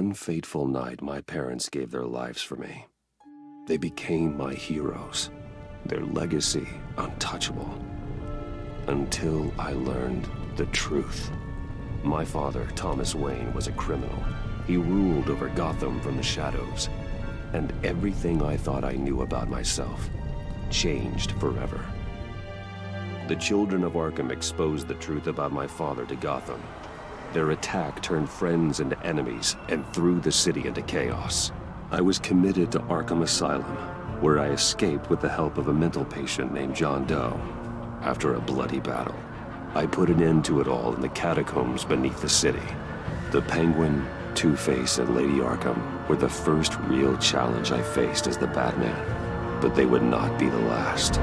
one fateful night, my parents gave their lives for me. They became my heroes, their legacy untouchable. Until I learned the truth. My father, Thomas Wayne, was a criminal. He ruled over Gotham from the shadows. And everything I thought I knew about myself changed forever. The children of Arkham exposed the truth about my father to Gotham. Their attack turned friends into enemies and threw the city into chaos. I was committed to Arkham Asylum, where I escaped with the help of a mental patient named John Doe. After a bloody battle, I put an end to it all in the catacombs beneath the city. The Penguin, Two-Face, and Lady Arkham were the first real challenge I faced as the Batman, but they would not be the last.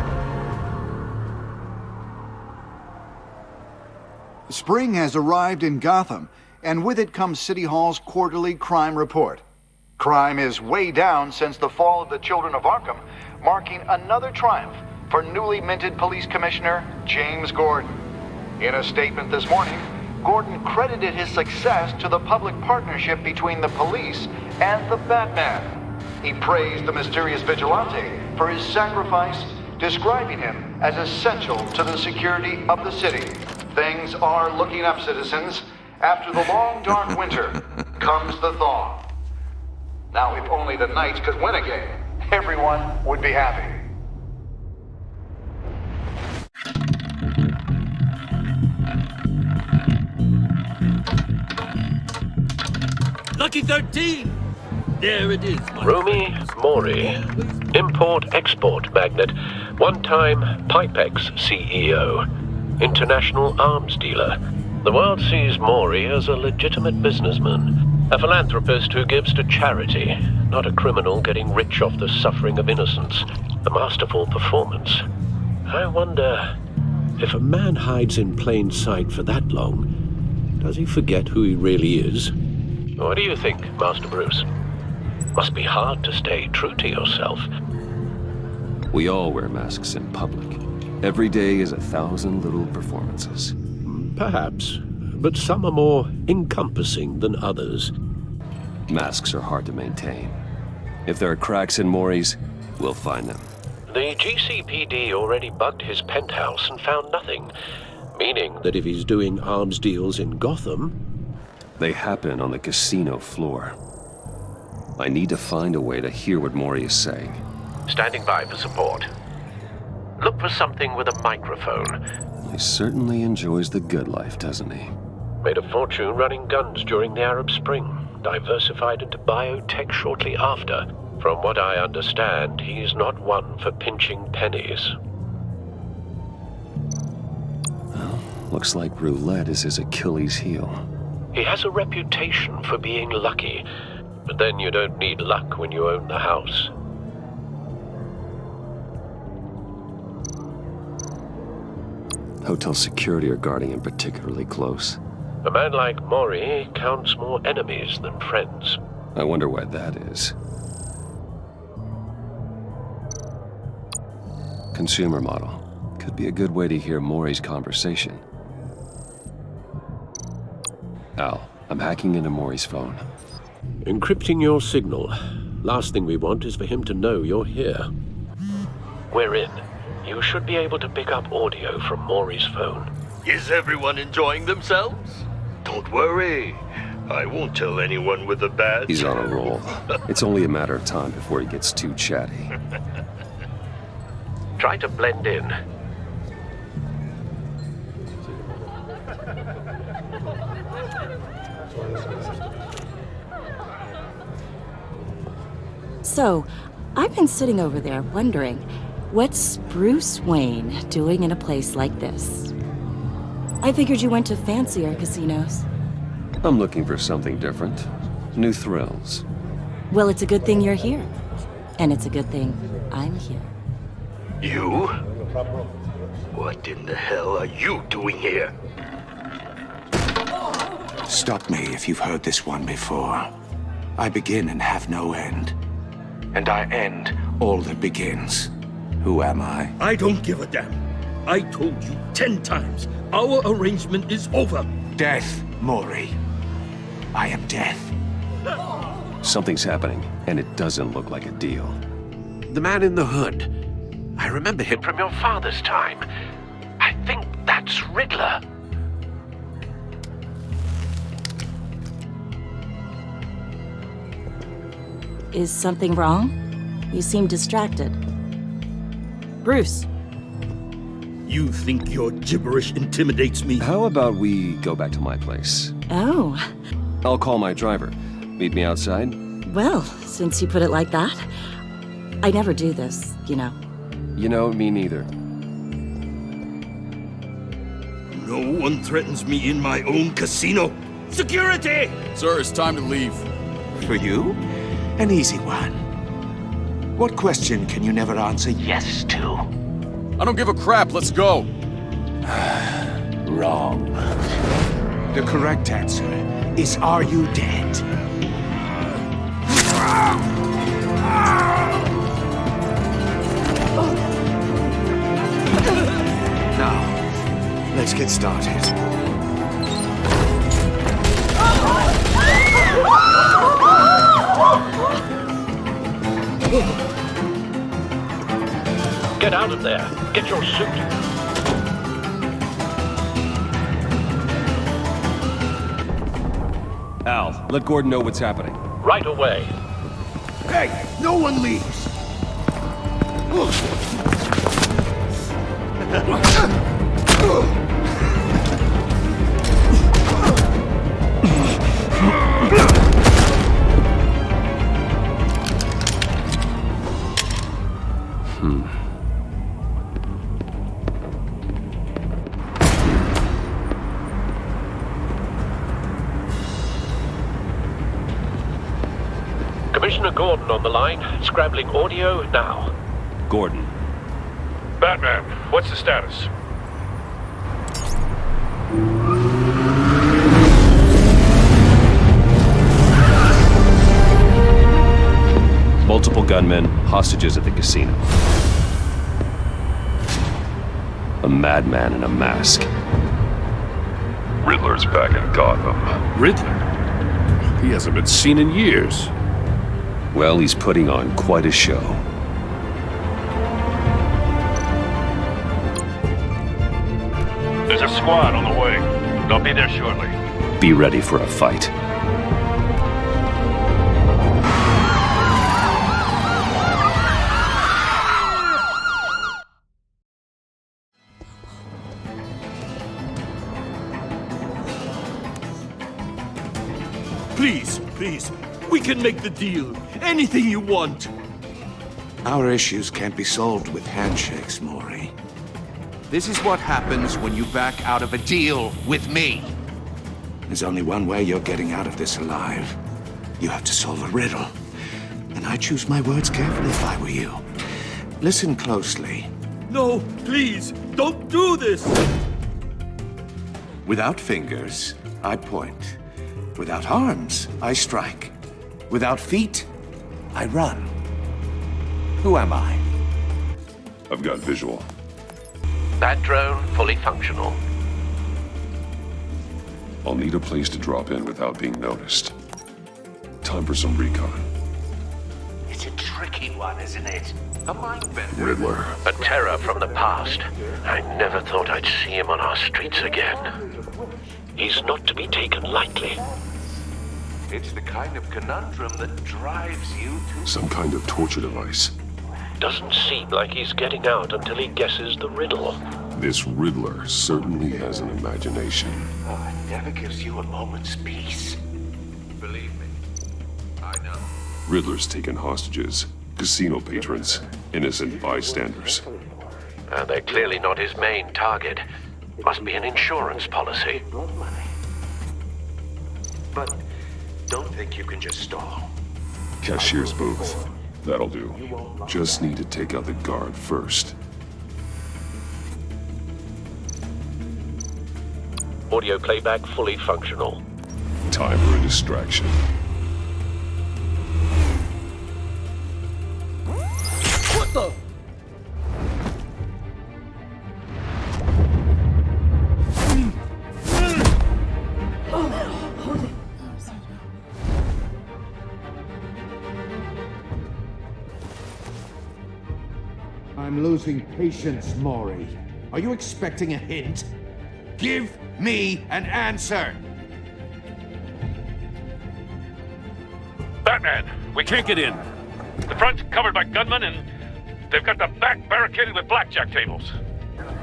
Spring has arrived in Gotham, and with it comes City Hall's quarterly crime report. Crime is way down since the fall of the Children of Arkham, marking another triumph for newly minted Police Commissioner James Gordon. In a statement this morning, Gordon credited his success to the public partnership between the police and the Batman. He praised the mysterious vigilante for his sacrifice, describing him as essential to the security of the city. Things are looking up, citizens. After the long, dark winter comes the thaw. Now, if only the Knights could win again, everyone would be happy. Lucky 13! There it is. Romy Mori, import-export magnate, one-time Pipex CEO, international arms dealer. The world sees Mori as a legitimate businessman, a philanthropist who gives to charity, not a criminal getting rich off the suffering of innocence. A masterful performance. I wonder, if a man hides in plain sight for that long, does he forget who he really is? What do you think, Master Bruce? Must be hard to stay true to yourself. We all wear masks in public. Every day is 1,000 little performances. Perhaps, but some are more encompassing than others. Masks are hard to maintain. If there are cracks in Mori's, we'll find them. The GCPD already bugged his penthouse and found nothing, meaning that if he's doing arms deals in Gotham... They happen on the casino floor. I need to find a way to hear what Mori is saying. Standing by for support. Look for something with a microphone. He certainly enjoys the good life, doesn't he? Made a fortune running guns during the Arab Spring. Diversified into biotech shortly after. From what I understand, he's not one for pinching pennies. Well, looks like roulette is his Achilles heel. He has a reputation for being lucky, but then you don't need luck when you own the house. Hotel security are guarding him particularly close. A man like Mori counts more enemies than friends. I wonder why that is. Consumer model. Could be a good way to hear Mori's conversation. Al, I'm hacking into Mori's phone. Encrypting your signal. Last thing we want is for him to know you're here. We're in. You should be able to pick up audio from Mori's phone. Is everyone enjoying themselves? Don't worry. I won't tell anyone with a badge. He's on a roll. It's only a matter of time before he gets too chatty. Try to blend in. So, I've been sitting over there wondering, what's Bruce Wayne doing in a place like this? I figured you went to fancier casinos. I'm looking for something different. New thrills. Well, it's a good thing you're here. And it's a good thing I'm here. You? What in the hell are you doing here? Stop me if you've heard this one before. I begin and have no end. And I end all that begins. Who am I? I don't give a damn. I told you 10 times. Our arrangement is over. Death, Mori. I am death. Something's happening, and it doesn't look like a deal. The man in the hood. I remember him from your father's time. I think that's Riddler. Is something wrong? You seem distracted. Bruce. You think your gibberish intimidates me? How about we go back to my place? Oh, I'll call my driver. Meet me outside? well, since you put it like that. I never do this, you know. You know, me neither. No one threatens me in my own casino. Security! Sir, it's time to leave. For you? An easy one. What question can you never answer yes to? I don't give a crap, let's go. Wrong. The correct answer is, are you dead? Now, let's get started. Get out of there. Get your suit. Al, let Gordon know what's happening. Right away. Hey, no one leaves! Commissioner Gordon on the line. Scrabbling audio now. Gordon. Batman, what's the status? Multiple gunmen, hostages at the casino. A madman in a mask. Riddler's back in Gotham. Riddler? He hasn't been seen in years. Well, he's putting on quite a show. There's a squad on the way. They'll be there shortly. Be ready for a fight. Please, please, we can make the deal. Anything you want. Our issues can't be solved with handshakes, Maury. This is what happens when you back out of a deal with me. There's only one way you're getting out of this alive. You have to solve a riddle. And I choose my words carefully if I were you. Listen closely. No, please, don't do this! Without fingers, I point. Without arms, I strike. Without feet, I run. Who am I? I've got visual. That drone fully functional. I'll need a place to drop in without being noticed. Time for some recon. It's a tricky one, isn't it? A mind bender. Riddler. A terror from the past. I never thought I'd see him on our streets again. He's not to be taken lightly. It's the kind of conundrum that drives you to... Some kind of torture device. Doesn't seem like he's getting out until he guesses the riddle. This Riddler certainly has an imagination. Oh, it never gives you a moment's peace. Believe me, I know. Riddler's taken hostages, casino patrons, innocent bystanders. They're clearly not his main target. Must be an insurance policy. Blood money. But don't think you can just stall. Cashier's booth. That'll do. Just need to take out the guard first. Audio playback fully functional. Time for a distraction. What the? I'm losing patience, Maury. Are you expecting a hint? Give me an answer! Batman, we can't get in. The front's covered by gunmen, and they've got the back barricaded with blackjack tables.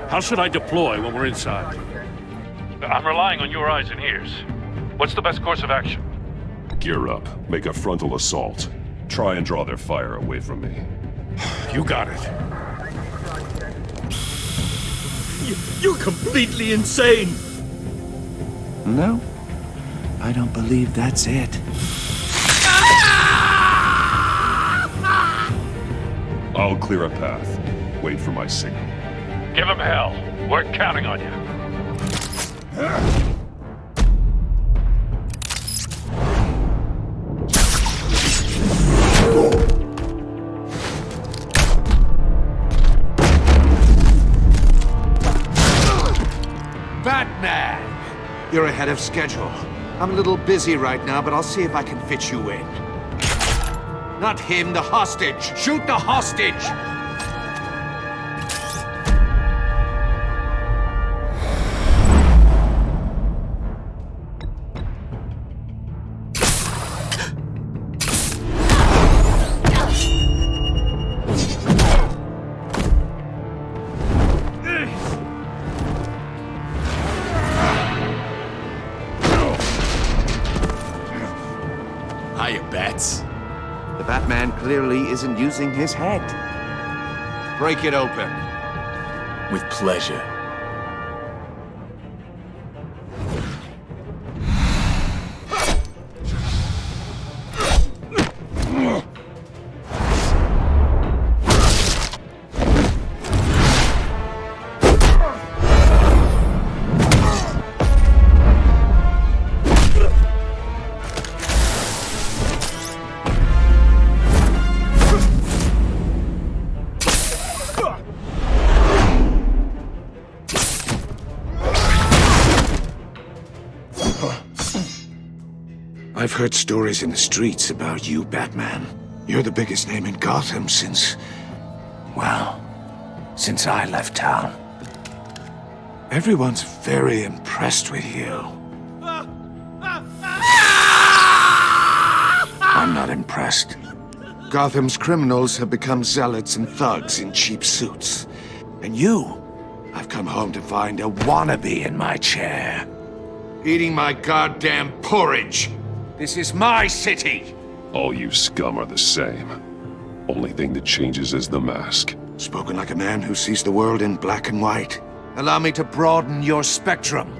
How should I deploy when we're inside? I'm relying on your eyes and ears. What's the best course of action? Gear up. Make a frontal assault. Try and draw their fire away from me. You got it. You're completely insane! No, I don't believe that's it. I'll clear a path. Wait for my signal. Give him hell. We're counting on you. Batman! You're ahead of schedule. I'm a little busy right now, but I'll see if I can fit you in. Not him, the hostage! Shoot the hostage! Hiya, Bats. The Batman clearly isn't using his head. Break it open. With pleasure. I've heard stories in the streets about you, Batman. You're the biggest name in Gotham since I left town. Everyone's very impressed with you. I'm not impressed. Gotham's criminals have become zealots and thugs in cheap suits. And you, I've come home to find a wannabe in my chair. Eating my goddamn porridge. This is my city! All you scum are the same. Only thing that changes is the mask. Spoken like a man who sees the world in black and white. Allow me to broaden your spectrum.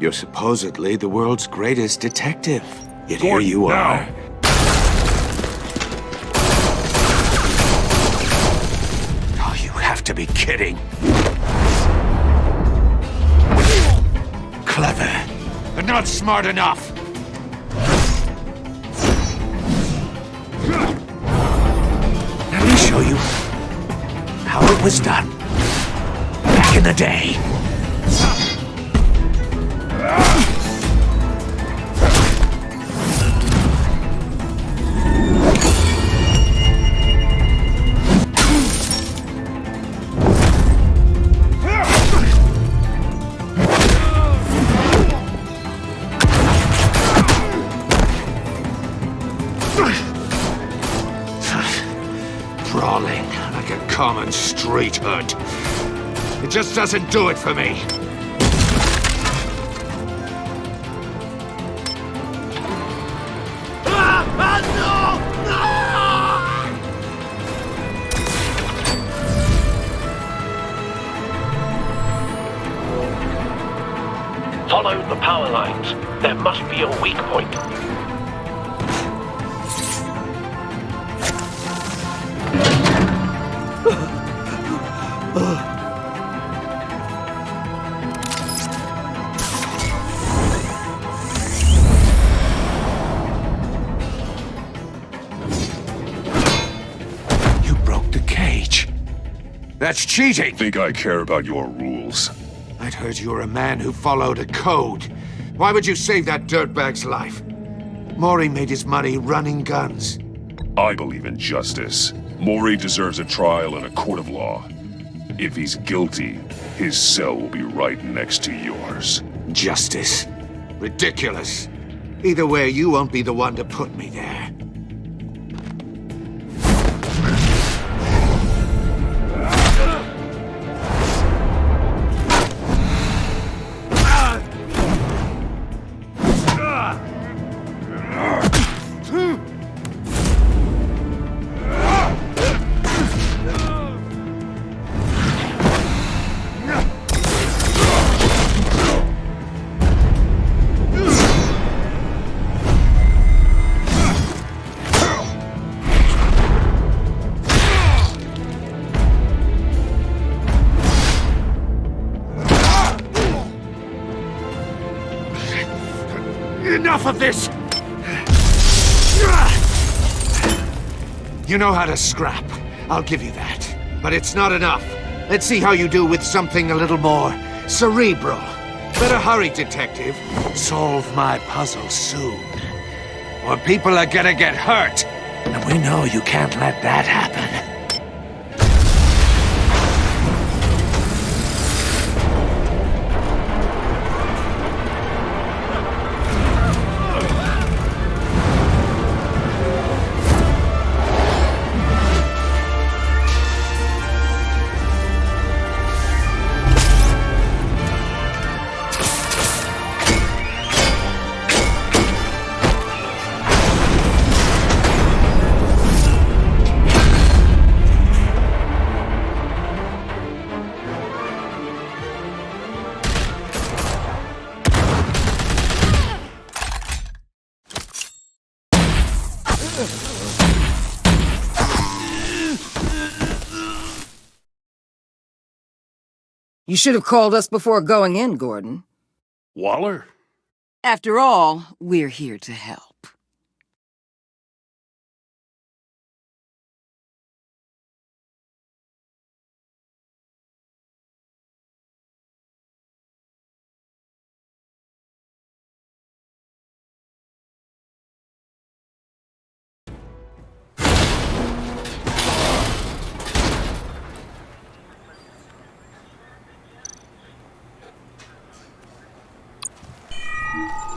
You're supposedly the world's greatest detective. Yet here you are. Oh, you have to be kidding. Clever, but not smart enough. Let me show you how it was done back in the day. Brawling like a common street hood. It just doesn't do it for me. Follow the power lines. There must be a weak point. You broke the cage. That's cheating! Think I care about your rules? I'd heard you were a man who followed a code. Why would you save that dirtbag's life? Maury made his money running guns. I believe in justice. Mori deserves a trial in a court of law. If he's guilty, his cell will be right next to yours. Justice. Ridiculous. Either way, you won't be the one to put me there. Enough of this! You know how to scrap. I'll give you that. But it's not enough. Let's see how you do with something a little more cerebral. Better hurry, detective. Solve my puzzle soon. Or people are gonna get hurt. And we know you can't let that happen. You should have called us before going in, Gordon. Waller? After all, we're here to help.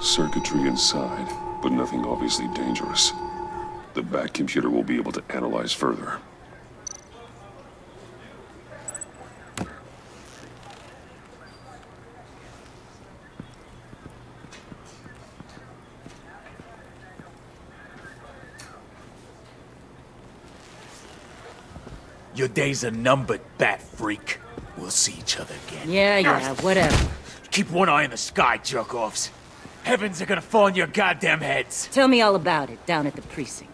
Circuitry inside, but nothing obviously dangerous. The back computer will be able to analyze further. Your days are numbered, bat freak. We'll see each other again. Yeah, whatever. Keep one eye in the sky, jerk-offs. Heavens are gonna fall on your goddamn heads. Tell me all about it down at the precinct.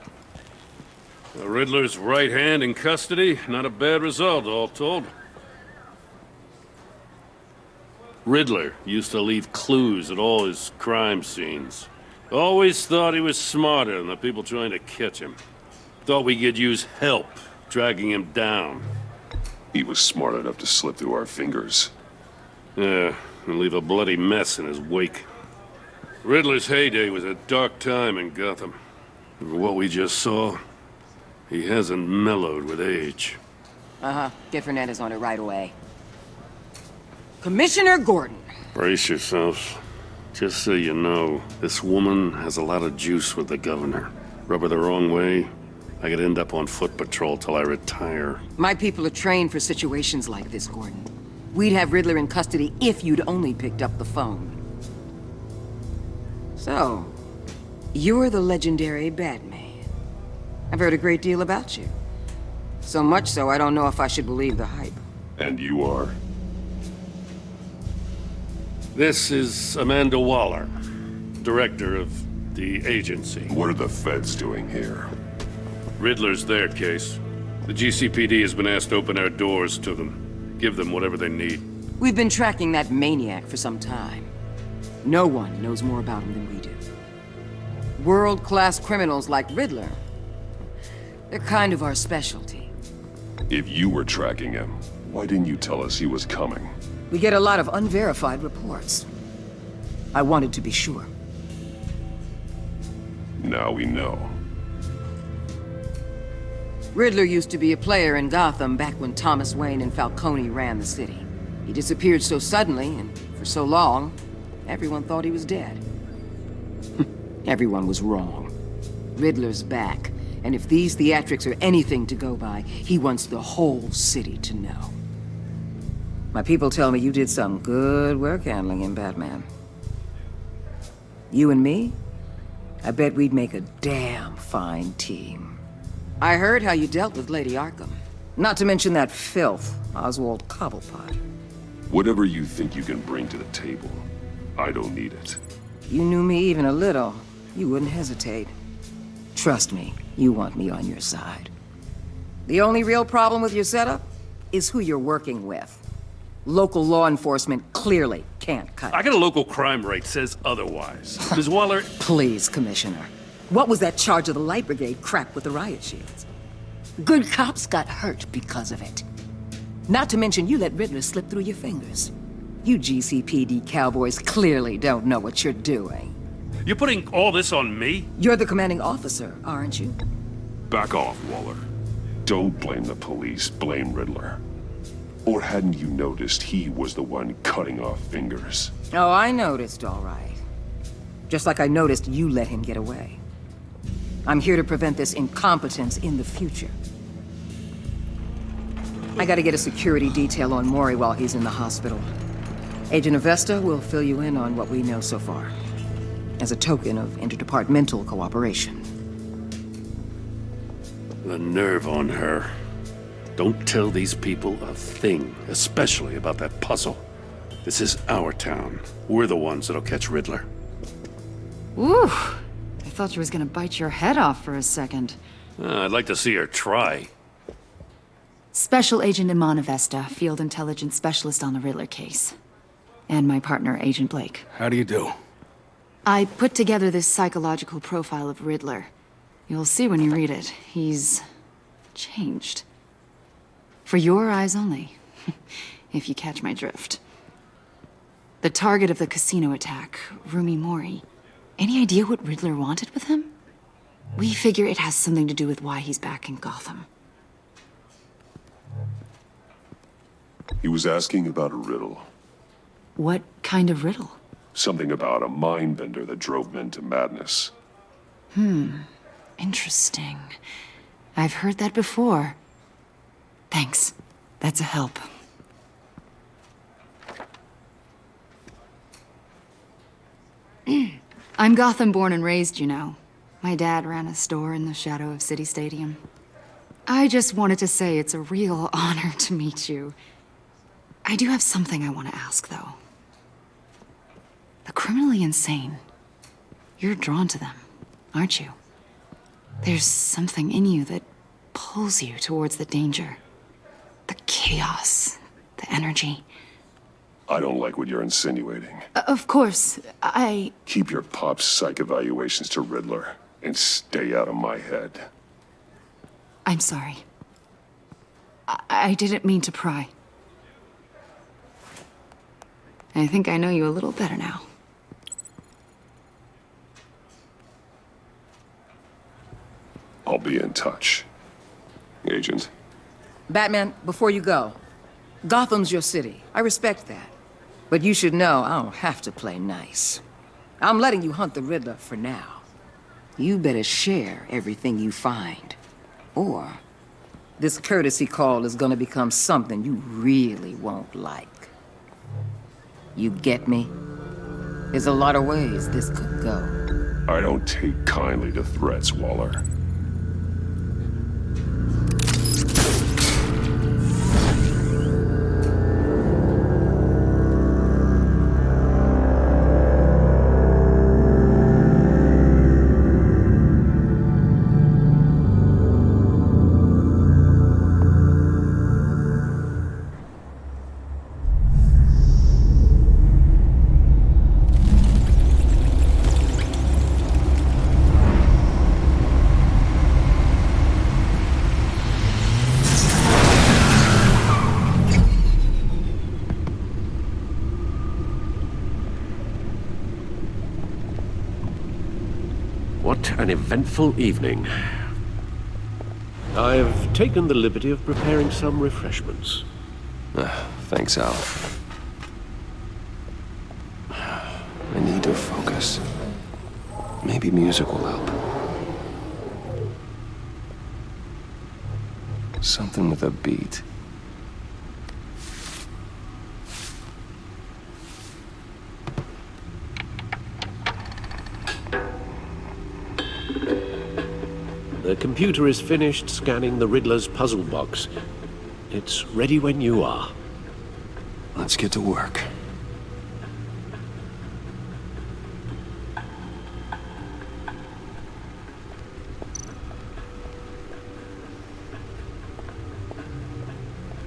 The Riddler's right hand in custody. Not a bad result, all told. Riddler used to leave clues at all his crime scenes. Always thought he was smarter than the people trying to catch him. Thought we could use help dragging him down. He was smart enough to slip through our fingers. Yeah, and leave a bloody mess in his wake. Riddler's heyday was a dark time in Gotham. For what we just saw, he hasn't mellowed with age. Uh-huh. Get Fernandez on it right away. Commissioner Gordon. Brace yourselves. Just so you know, this woman has a lot of juice with the governor. Rub her the wrong way, I could end up on foot patrol till I retire. My people are trained for situations like this, Gordon. We'd have Riddler in custody if you'd only picked up the phone. So, you're the legendary Batman. I've heard a great deal about you. So much so, I don't know if I should believe the hype. And you are? This is Amanda Waller, director of the agency. What are the feds doing here? Riddler's their case. The GCPD has been asked to open our doors to them. Give them whatever they need. We've been tracking that maniac for some time. No one knows more about him than we do. World-class criminals like Riddler. They're kind of our specialty. If you were tracking him, why didn't you tell us he was coming? We get a lot of unverified reports. I wanted to be sure. Now we know. Riddler used to be a player in Gotham back when Thomas Wayne and Falcone ran the city. He disappeared so suddenly and for so long, everyone thought he was dead. Everyone was wrong. Riddler's back, and if these theatrics are anything to go by, he wants the whole city to know. My people tell me you did some good work handling him, Batman. You and me? I bet we'd make a damn fine team. I heard how you dealt with Lady Arkham. Not to mention that filth, Oswald Cobblepot. Whatever you think you can bring to the table, I don't need it. You knew me even a little, you wouldn't hesitate. Trust me, you want me on your side. The only real problem with your setup is who you're working with. Local law enforcement clearly can't cut it. I got a local crime rate says otherwise. Ms. Waller... Please, Commissioner. What was that charge of the Light Brigade crap with the riot shields? Good cops got hurt because of it. Not to mention you let Riddler slip through your fingers. You GCPD cowboys clearly don't know what you're doing. You're putting all this on me? You're the commanding officer, aren't you? Back off, Waller. Don't blame the police, blame Riddler. Or hadn't you noticed he was the one cutting off fingers? Oh, I noticed, all right. Just like I noticed you let him get away. I'm here to prevent this incompetence in the future. I gotta get a security detail on Mori while he's in the hospital. Agent Avesta will fill you in on what we know so far, as a token of interdepartmental cooperation. The nerve on her. Don't tell these people a thing, especially about that puzzle. This is our town. We're the ones that'll catch Riddler. Ooh, I thought she was gonna bite your head off for a second. I'd like to see her try. Special Agent Iman Avesta, Field Intelligence Specialist on the Riddler case. And my partner, Agent Blake. How do you do? I put together this psychological profile of Riddler. You'll see when you read it. He's changed. For your eyes only, if you catch my drift. The target of the casino attack, Rumi Mori. Any idea what Riddler wanted with him? We figure it has something to do with why he's back in Gotham. He was asking about a riddle. What kind of riddle? Something about a mind-bender that drove men to madness. Interesting. I've heard that before. Thanks. That's a help. I'm Gotham born and raised, you know. My dad ran a store in the shadow of City Stadium. I just wanted to say it's a real honor to meet you. I do have something I want to ask, though. The criminally insane. You're drawn to them, aren't you? There's something in you that pulls you towards the danger. The chaos, the energy. I don't like what you're insinuating. Of course, I... Keep your pop psych evaluations to Riddler and stay out of my head. I'm sorry. I didn't mean to pry. I think I know you a little better now. I'll be in touch. Agent. Batman, before you go, Gotham's your city. I respect that. But you should know I don't have to play nice. I'm letting you hunt the Riddler for now. You better share everything you find. Or this courtesy call is gonna become something you really won't like. You get me? There's a lot of ways this could go. I don't take kindly to threats, Waller. What an eventful evening. I've taken the liberty of preparing some refreshments. Thanks, Al. I need to focus. Maybe music will help. Something with a beat. The computer is finished scanning the Riddler's puzzle box. It's ready when you are. Let's get to work.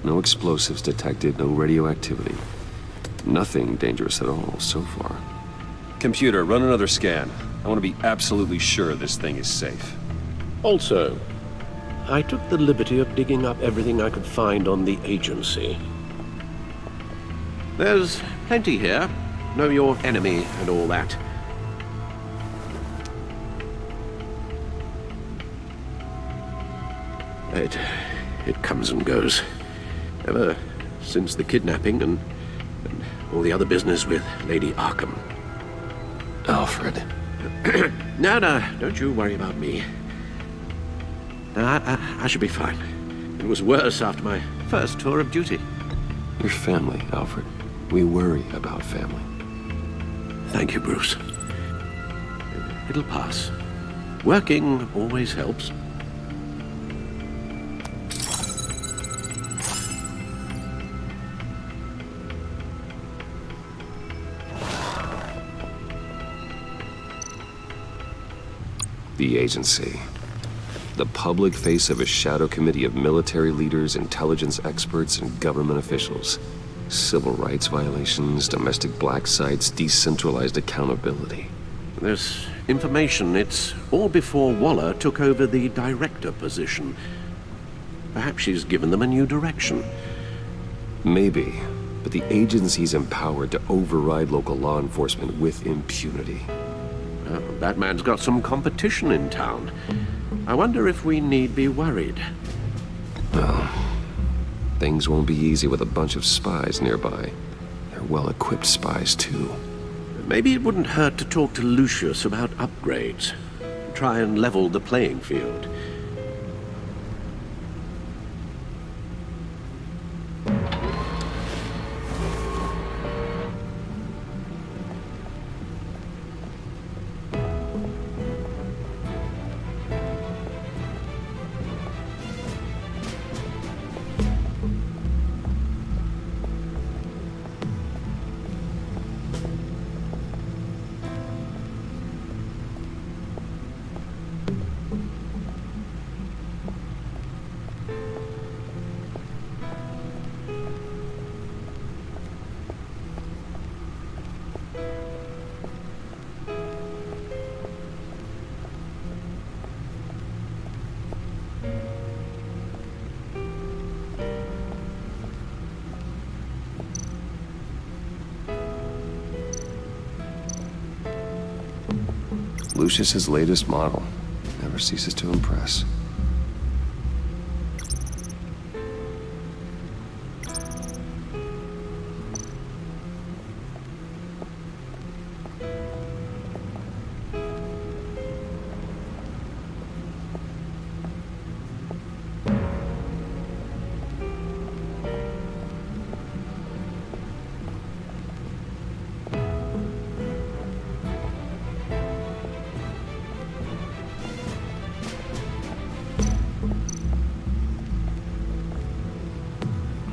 No explosives detected, no radioactivity. Nothing dangerous at all so far. Computer, run another scan. I want to be absolutely sure this thing is safe. Also, I took the liberty of digging up everything I could find on the agency. There's plenty here. Know your enemy and all that. It comes and goes. Ever since the kidnapping and all the other business with Lady Arkham. Alfred. No, don't you worry about me. No, I should be fine. It was worse after my first tour of duty. Your family, Alfred. We worry about family. Thank you, Bruce. It'll pass. Working always helps. The agency. The public face of a shadow committee of military leaders, intelligence experts, and government officials. Civil rights violations, domestic black sites, decentralized accountability. This information, it's all before Waller took over the director position. Perhaps she's given them a new direction. Maybe, but the agency's empowered to override local law enforcement with impunity. Batman's got some competition in town. I wonder if we need be worried. Well, things won't be easy with a bunch of spies nearby. They're well-equipped spies, too. Maybe it wouldn't hurt to talk to Lucius about upgrades. Try and level the playing field. Lucius's latest model. Never ceases to impress.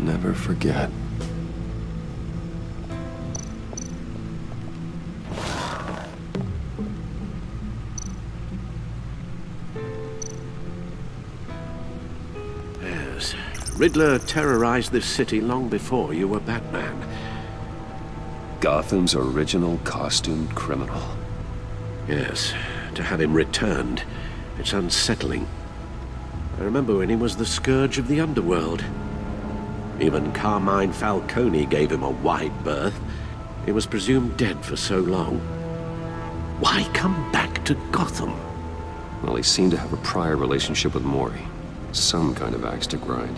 Never forget. Yes. Riddler terrorized this city long before you were Batman. Gotham's original costumed criminal. Yes. To have him returned, it's unsettling. I remember when he was the scourge of the underworld. Even Carmine Falcone gave him a wide berth. He was presumed dead for so long. Why come back to Gotham? Well, he seemed to have a prior relationship with Mori. some kind of axe to grind.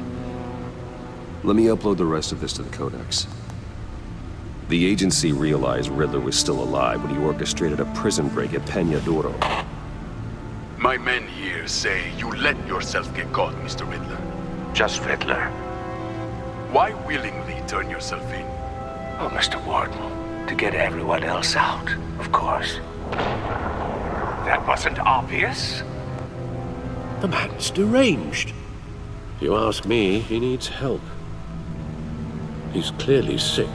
Let me upload the rest of this to the Codex. The agency realized Riddler was still alive when he orchestrated a prison break at Peña Duro. My men here say you let yourself get caught, Mr. Riddler. Just Riddler. Why willingly turn yourself in? Oh, Mr. Warden, to get everyone else out, of course. That wasn't obvious. The man's deranged. If you ask me, he needs help. He's clearly sick.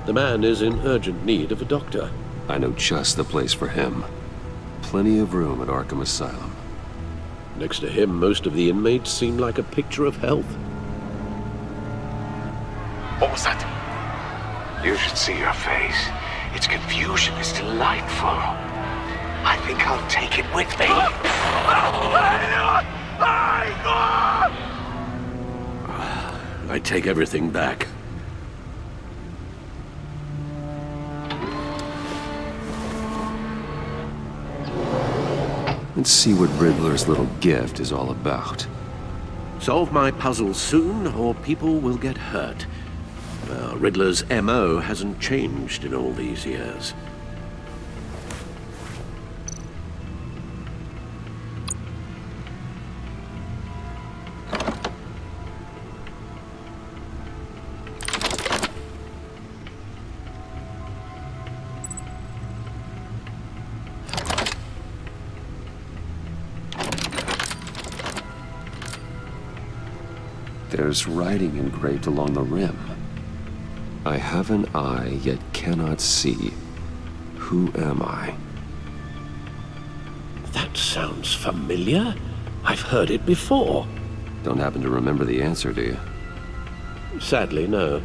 The man is in urgent need of a doctor. I know just the place for him. Plenty of room at Arkham Asylum. Next to him, most of the inmates seem like a picture of health. What was that? You should see your face. Its confusion is delightful. I think I'll take it with me. I take everything back. Let's see what Riddler's little gift is all about. Solve my puzzles soon, or people will get hurt. Riddler's MO hasn't changed in all these years. There's writing engraved along the rim. I have an eye, yet cannot see. Who am I? That sounds familiar. I've heard it before. Don't happen to remember the answer, do you? Sadly, no.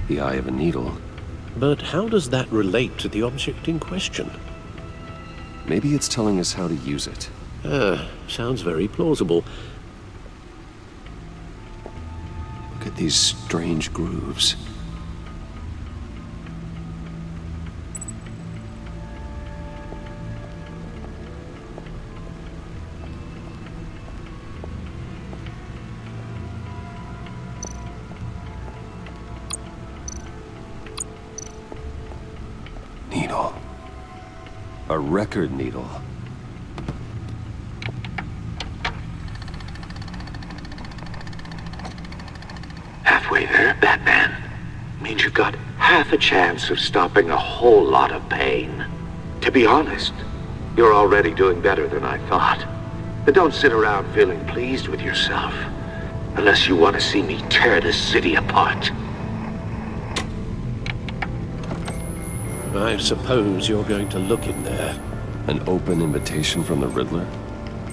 The eye of a needle. But how does that relate to the object in question? Maybe it's telling us how to use it. Sounds very plausible. Look at these strange grooves. Needle. A record needle. Halfway there, Batman. Means you've got half a chance of stopping a whole lot of pain. To be honest, you're already doing better than I thought. But don't sit around feeling pleased with yourself. Unless you want to see me tear this city apart. I suppose you're going to look in there. An open invitation from the Riddler?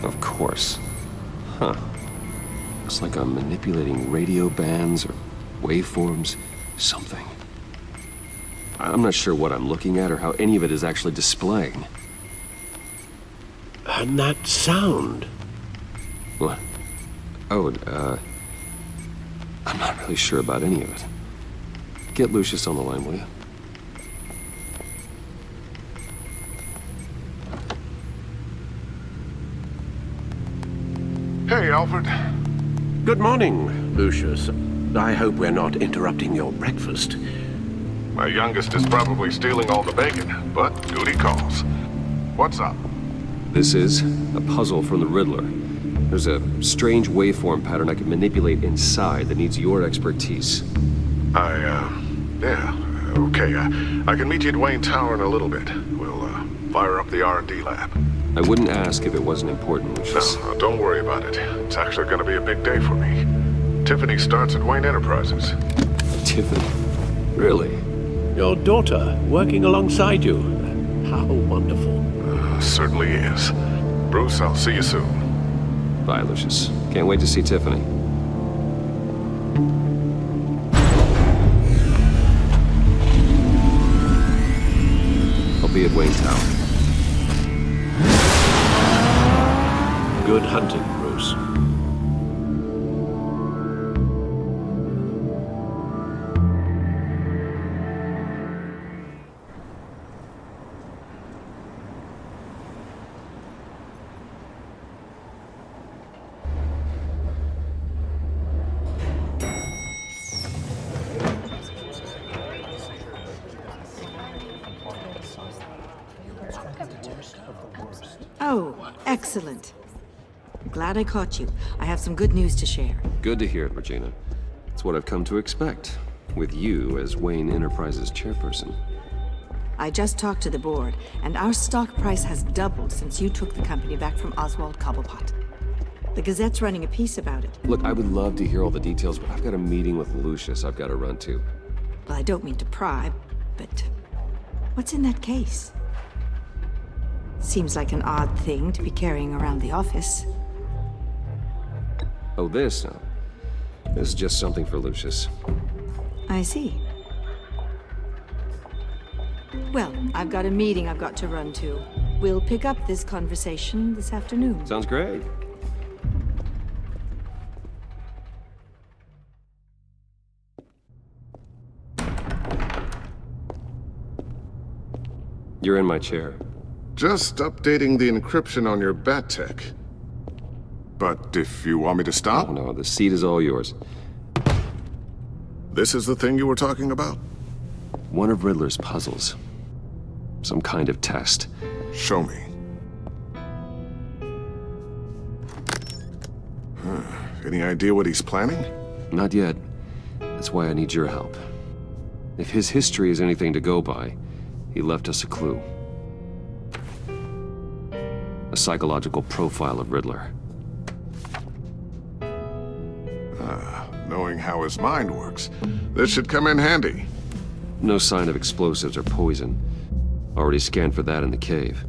Of course. Huh. Looks like I'm manipulating radio bands or waveforms, something. I'm not sure what I'm looking at or how any of it is actually displaying. And that sound? What? Oh, I'm not really sure about any of it. Get Lucius on the line, will you? Hey, Alfred. Good morning, Lucius. I hope we're not interrupting your breakfast. My youngest is probably stealing all the bacon, but duty calls. What's up? This is a puzzle from the Riddler. There's a strange waveform pattern I can manipulate inside that needs your expertise. Yeah, okay. I can meet you at Wayne Tower in a little bit. We'll, fire up the R&D lab. I wouldn't ask if it wasn't important, Lucius. No, don't worry about it. It's actually gonna be a big day for me. Tiffany starts at Wayne Enterprises. Tiffany? Really? Your daughter, working alongside you. How wonderful. Certainly is. Bruce, I'll see you soon. Bye, Lucius. Can't wait to see Tiffany. I'll be at Wayne Tower. Good hunting, Bruce. Oh, excellent. Glad I caught you. I have some good news to share. Good to hear it, Regina. It's what I've come to expect, with you as Wayne Enterprises chairperson. I just talked to the board, and our stock price has doubled since you took the company back from Oswald Cobblepot. The Gazette's running a piece about it. Look, I would love to hear all the details, but I've got a meeting with Lucius I've got to run to. Well, I don't mean to pry, but what's in that case? Seems like an odd thing to be carrying around the office. Oh, this? No. This is just something for Lucius. I see. Well, I've got a meeting I've got to run to. We'll pick up this conversation this afternoon. Sounds great. You're in my chair. Just updating the encryption on your bat tech. But if you want me to stop? Oh, no, the seat is all yours. This is the thing you were talking about? One of Riddler's puzzles. Some kind of test. Show me. Any idea what he's planning? Not yet. That's why I need your help. If his history is anything to go by, he left us a clue. A psychological profile of Riddler. Knowing how his mind works, this should come in handy. No sign of explosives or poison. Already scanned for that in the cave.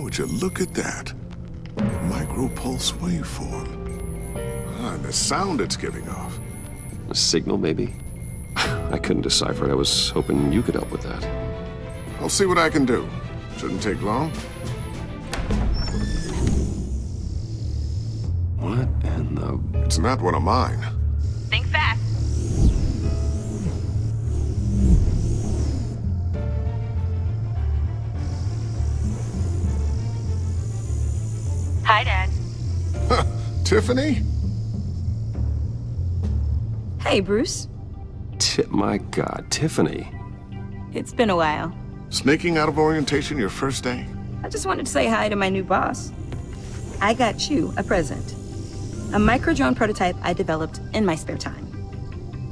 Would you look at that? Micropulse waveform. And the sound it's giving off. A signal, maybe? I couldn't decipher it. I was hoping you could help with that. I'll see what I can do. Shouldn't take long. What in the... It's not one of mine. Think fast. Hi, Dad. Tiffany? Hey, Bruce. My God, Tiffany. It's been a while. Sneaking out of orientation your first day? I just wanted to say hi to my new boss. I got you a present. A micro-drone prototype I developed in my spare time.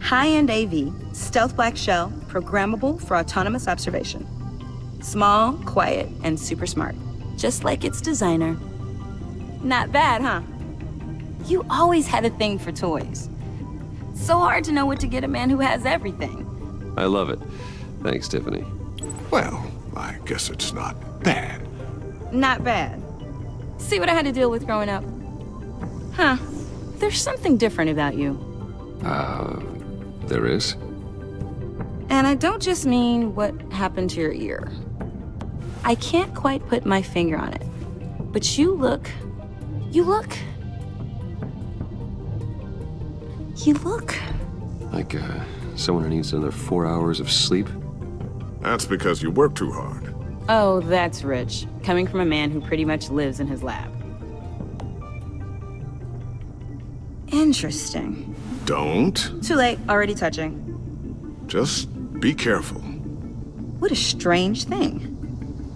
High-end AV, stealth black shell, programmable for autonomous observation. Small, quiet, and super smart. Just like its designer. Not bad, huh? You always had a thing for toys. So hard to know what to get a man who has everything. I love it. Thanks, Tiffany. Well, I guess it's not bad. Not bad. See what I had to deal with growing up? Huh. There's something different about you. There is? And I don't just mean what happened to your ear. I can't quite put my finger on it. But you look... Like, someone who needs another 4 hours of sleep? That's because you work too hard. Oh, that's rich. Coming from a man who pretty much lives in his lab. Interesting. Don't. Too late, already touching. Just be careful. What a strange thing.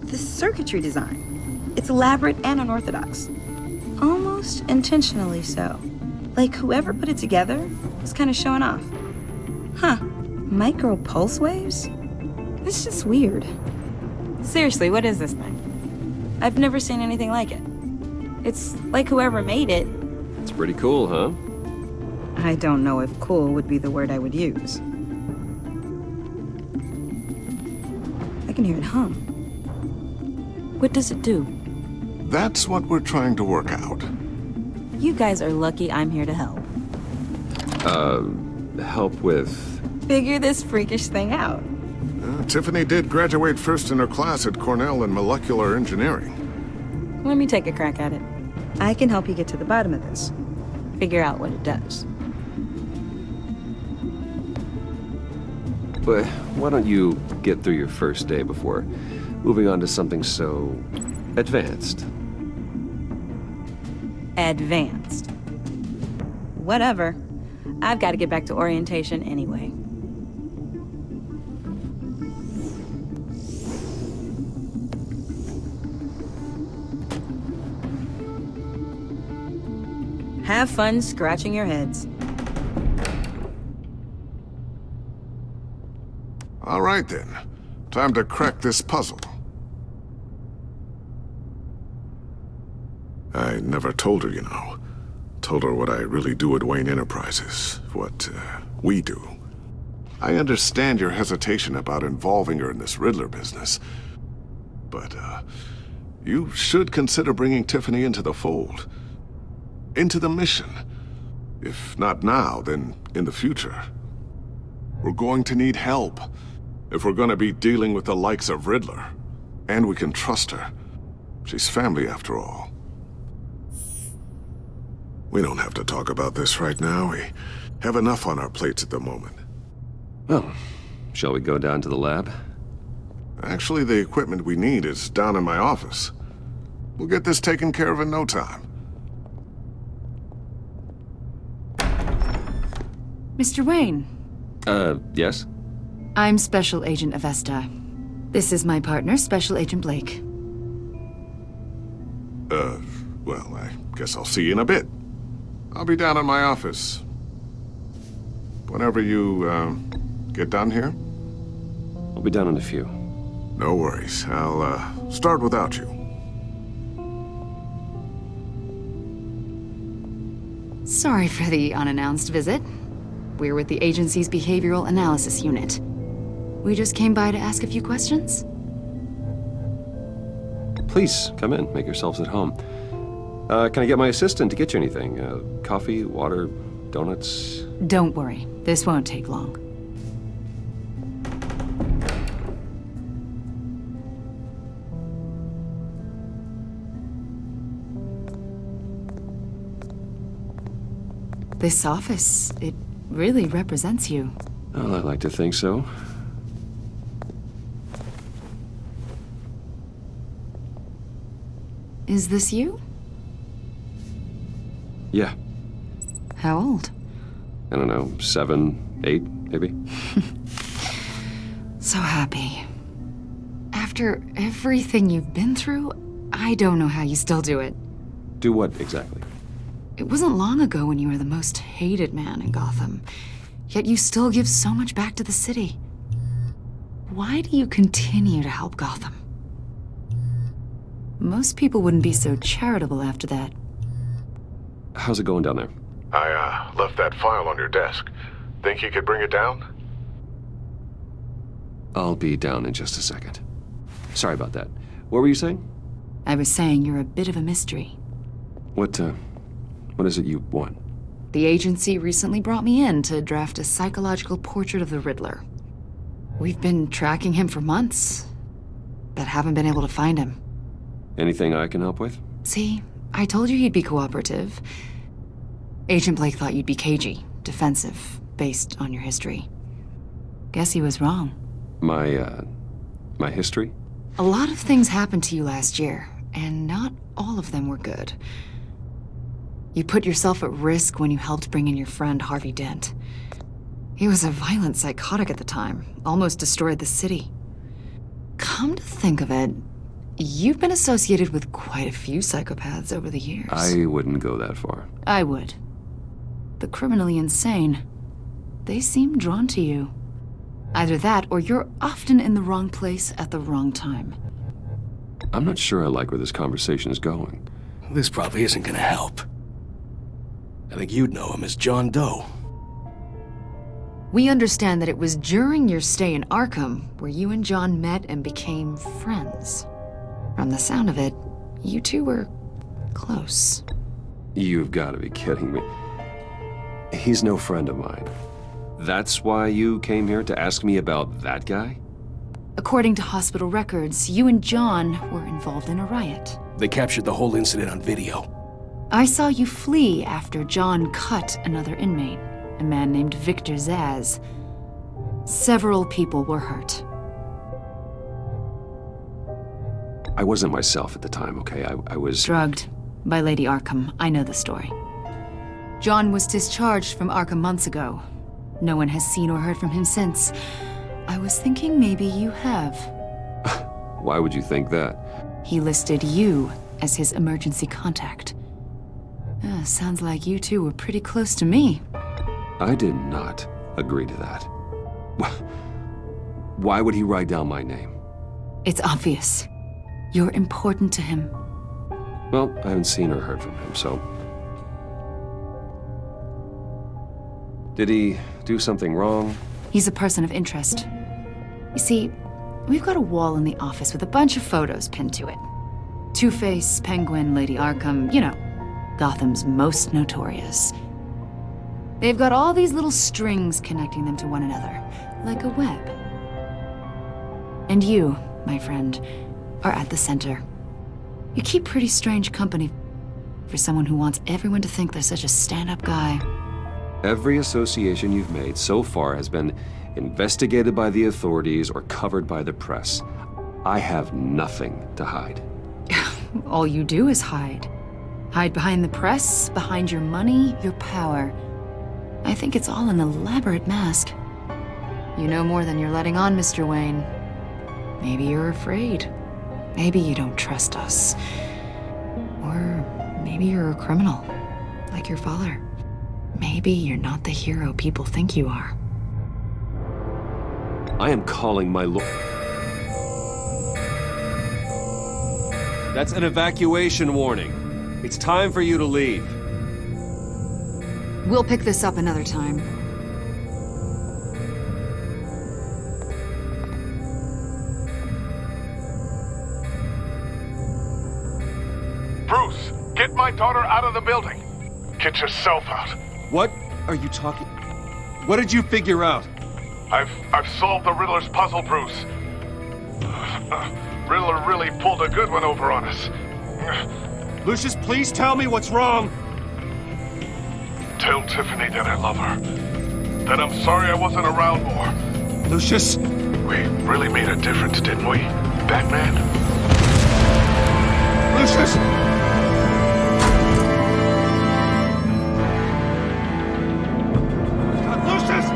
The circuitry design. It's elaborate and unorthodox. Almost intentionally so. Like whoever put it together was kind of showing off. Huh. Micro pulse waves? It's just weird. Seriously, what is this thing? I've never seen anything like it. It's like whoever made it. It's pretty cool, huh? I don't know if cool would be the word I would use. I can hear it hum. What does it do? That's what we're trying to work out. You guys are lucky I'm here to help. Help with... Figure this freakish thing out. Tiffany did graduate first in her class at Cornell in molecular engineering. Let me take a crack at it. I can help you get to the bottom of this. Figure out what it does. But why don't you get through your first day before moving on to something so advanced? Advanced. Whatever. I've got to get back to orientation anyway. Have fun scratching your heads. All right then. Time to crack this puzzle. I never told her, you know. Told her what I really do at Wayne Enterprises. What, we do. I understand your hesitation about involving her in this Riddler business. But, you should consider bringing Tiffany into the fold. Into the mission. If not now, then in the future. We're going to need help. If we're gonna be dealing with the likes of Riddler. And we can trust her. She's family after all. We don't have to talk about this right now. We have enough on our plates at the moment. Well, shall we go down to the lab? Actually, the equipment we need is down in my office. We'll get this taken care of in no time. Mr. Wayne. Yes? I'm Special Agent Avesta. This is my partner, Special Agent Blake. Well, I guess I'll see you in a bit. I'll be down in my office. Whenever you, get done here? I'll be down in a few. No worries. I'll, start without you. Sorry for the unannounced visit. We're with the agency's Behavioral Analysis Unit. We just came by to ask a few questions. Please, come in. Make yourselves at home. Can I get my assistant to get you anything? Coffee, water, donuts? Don't worry. This won't take long. This office, it really represents you. Well, I like to think so. Is this you? Yeah. How old? I don't know, 7, 8, maybe? So happy. After everything you've been through, I don't know how you still do it. Do what, exactly? It wasn't long ago when you were the most hated man in Gotham, yet you still give so much back to the city. Why do you continue to help Gotham? Most people wouldn't be so charitable after that. How's it going down there? I, left that file on your desk. Think you could bring it down? I'll be down in just a second. Sorry about that. What were you saying? I was saying you're a bit of a mystery. What is it you want? The agency recently brought me in to draft a psychological portrait of the Riddler. We've been tracking him for months, but haven't been able to find him. Anything I can help with? See, I told you he'd be cooperative. Agent Blake thought you'd be cagey, defensive, based on your history. Guess he was wrong. My history? A lot of things happened to you last year, and not all of them were good. You put yourself at risk when you helped bring in your friend Harvey Dent. He was a violent psychotic at the time, almost destroyed the city. Come to think of it, you've been associated with quite a few psychopaths over the years. I wouldn't go that far. I would. The criminally insane. They seem drawn to you. Either that, or you're often in the wrong place at the wrong time. I'm not sure I like where this conversation is going. This probably isn't gonna help. I think you'd know him as John Doe. We understand that it was during your stay in Arkham where you and John met and became friends. From the sound of it, you two were close. You've got to be kidding me. He's no friend of mine. That's why you came here to ask me about that guy? According to hospital records, you and John were involved in a riot. They captured the whole incident on video. I saw you flee after John cut another inmate, a man named Victor Zsasz. Several people were hurt. I wasn't myself at the time, okay? I was... Drugged. by Lady Arkham. I know the story. John was discharged from Arkham months ago. No one has seen or heard from him since. I was thinking maybe you have. Why would you think that? He listed you as his emergency contact. Sounds like you two were pretty close to me. I did not agree to that. Why would he write down my name? It's obvious. You're important to him. Well, I haven't seen or heard from him, so... Did he do something wrong? He's a person of interest. You see, we've got a wall in the office with a bunch of photos pinned to it. Two-Face, Penguin, Lady Arkham, you know, Gotham's most notorious. They've got all these little strings connecting them to one another, like a web. And you, my friend, are at the center. You keep pretty strange company for someone who wants everyone to think they're such a stand-up guy. Every association you've made so far has been investigated by the authorities or covered by the press. I have nothing to hide. All you do is hide. Hide behind the press, behind your money, your power. I think it's all an elaborate mask. You know more than you're letting on, Mr. Wayne. Maybe you're afraid. Maybe you don't trust us. Or maybe you're a criminal, like your father. Maybe you're not the hero people think you are. I am calling my lord. That's an evacuation warning. It's time for you to leave. We'll pick this up another time. Bruce, get my daughter out of the building. Get yourself out. What are you talking? What did you figure out? I've solved the Riddler's puzzle, Bruce. Riddler really pulled a good one over on us. Lucius, please tell me what's wrong. Tell Tiffany that I love her. That I'm sorry I wasn't around more. Lucius! We really made a difference, didn't we, Batman? Lucius! Lucius!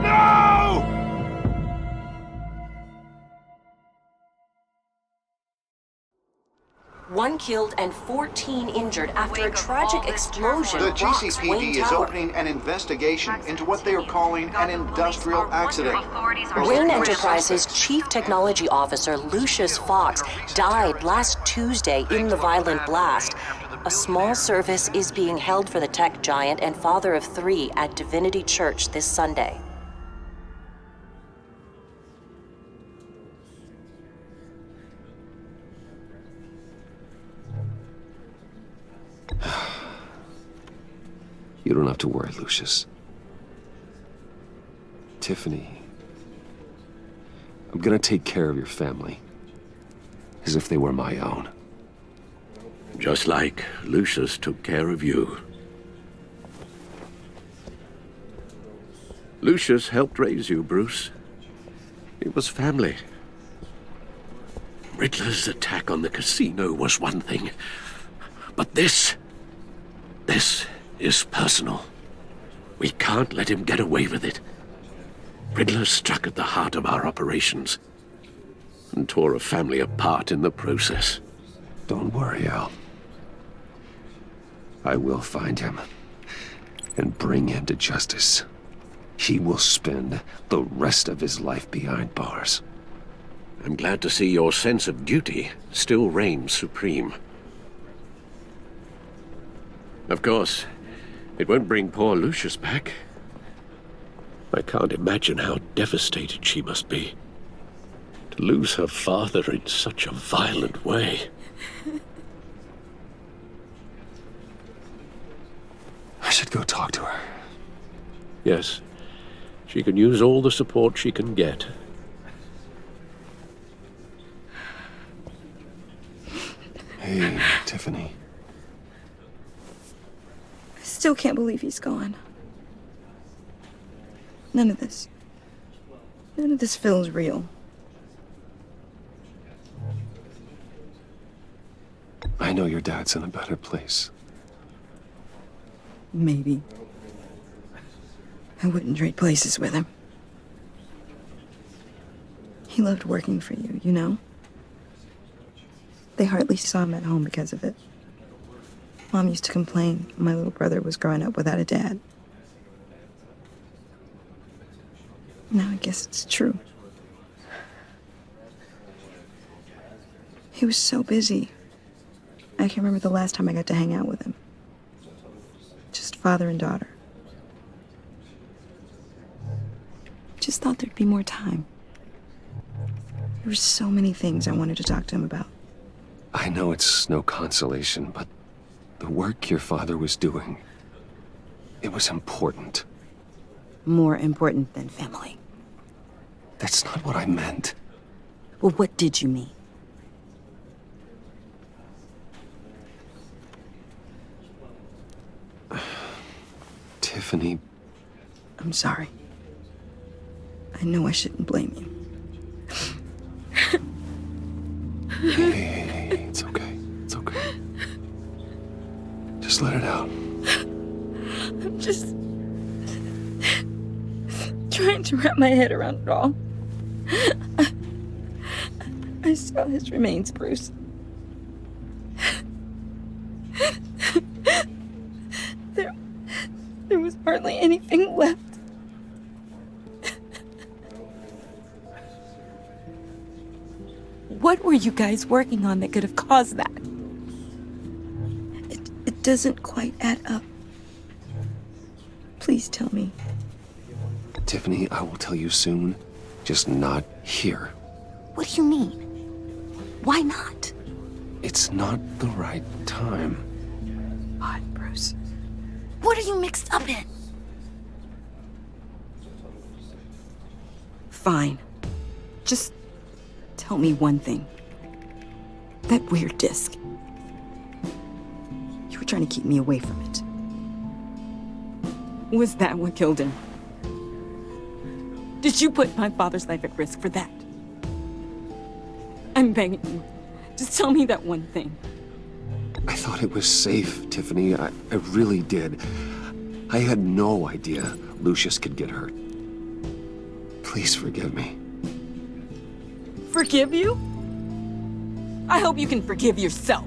No! One killed and 14 injured after a tragic explosion. The rocks GCPD Wayne is Tower. opening an investigation into what they are calling an industrial accident. Wayne Enterprises' Chief Technology Officer Lucius Fox died last Tuesday in the violent blast. A small service is being held for the tech giant and father of 3 at Divinity Church this Sunday. You don't have to worry, Lucius. Tiffany, I'm gonna take care of your family. As if they were my own. Just like Lucius took care of you. Lucius helped raise you, Bruce. It was family. Riddler's attack on the casino was one thing. But this is personal. We can't let him get away with it. Riddler struck at the heart of our operations and tore a family apart in the process. Don't worry, Al. I will find him and bring him to justice. He will spend the rest of his life behind bars. I'm glad to see your sense of duty still reigns supreme. Of course, it won't bring poor Lucius back. I can't imagine how devastated she must be. To lose her father in such a violent way. I should go talk to her. Yes, she can use all the support she can get. Hey, Tiffany. I still can't believe he's gone. None of this feels real. I I know your dad's in a better place. Maybe. I wouldn't trade places with him. He loved working for you, you know? They hardly saw him at home because of it. Mom used to complain my little brother was growing up without a dad. Now I guess it's true. He was so busy. I can't remember the last time I got to hang out with him. Just father and daughter. Just thought there'd be more time. There were so many things I wanted to talk to him about. I know it's no consolation, but the work your father was doing, it was important. More important than family. That's not what I meant. Well, what did you mean? Tiffany. I'm sorry. I know I shouldn't blame you. Hey, it's okay. It's okay. Just let it out. I'm just trying to wrap my head around it all. I saw his remains, Bruce. There was hardly anything left. What were you guys working on that could have caused that? It doesn't quite add up. Please tell me. Tiffany, I will tell you soon. Just not here. What do you mean? Why not? It's not the right time. God, Bruce. What are you mixed up in? Fine. Just tell me one thing. That weird disc. You were trying to keep me away from it. Was that what killed him? Did you put my father's life at risk for that? I'm begging you. Just tell me that one thing. I thought it was safe, Tiffany. I really did. I had no idea Lucius could get hurt. Please forgive me. Forgive you? I hope you can forgive yourself.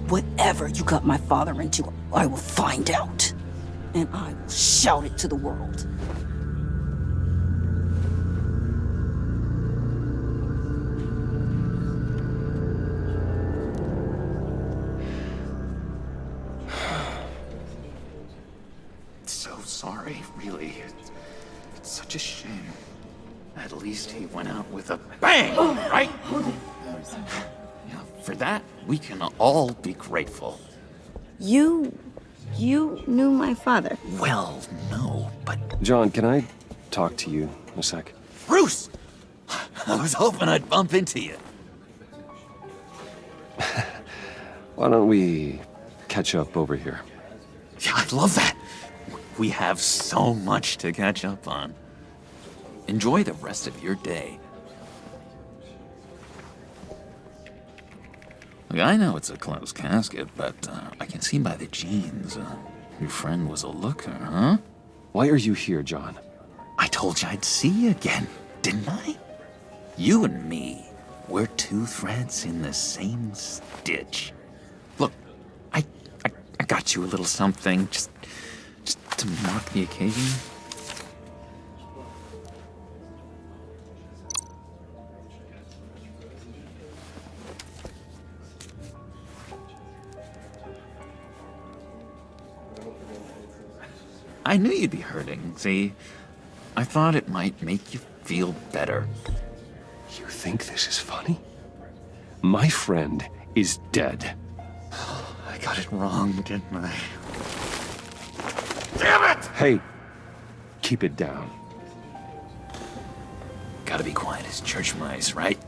Whatever you got my father into, I will find out. And I will shout it to the world. So sorry, really. It's such a shame. At least he went out with a bang, right? Yeah, for that, we can all be grateful. You knew my father. Well, no, but... John, can I talk to you a sec? Bruce! I was hoping I'd bump into you. Why don't we catch up over here? Yeah, I love that. We have so much to catch up on. Enjoy the rest of your day. Look, I know it's a closed casket, but I can see by the jeans, your friend was a looker, huh? Why are you here, John? I told you I'd see you again, didn't I? You and me, we're two threads in the same stitch. Look, I got you a little something, just to mark the occasion. I knew you'd be hurting, see? I thought it might make you feel better. You think this is funny? My friend is dead. I got it wrong, didn't I? Damn it! Hey, keep it down. Gotta be quiet as church mice, right?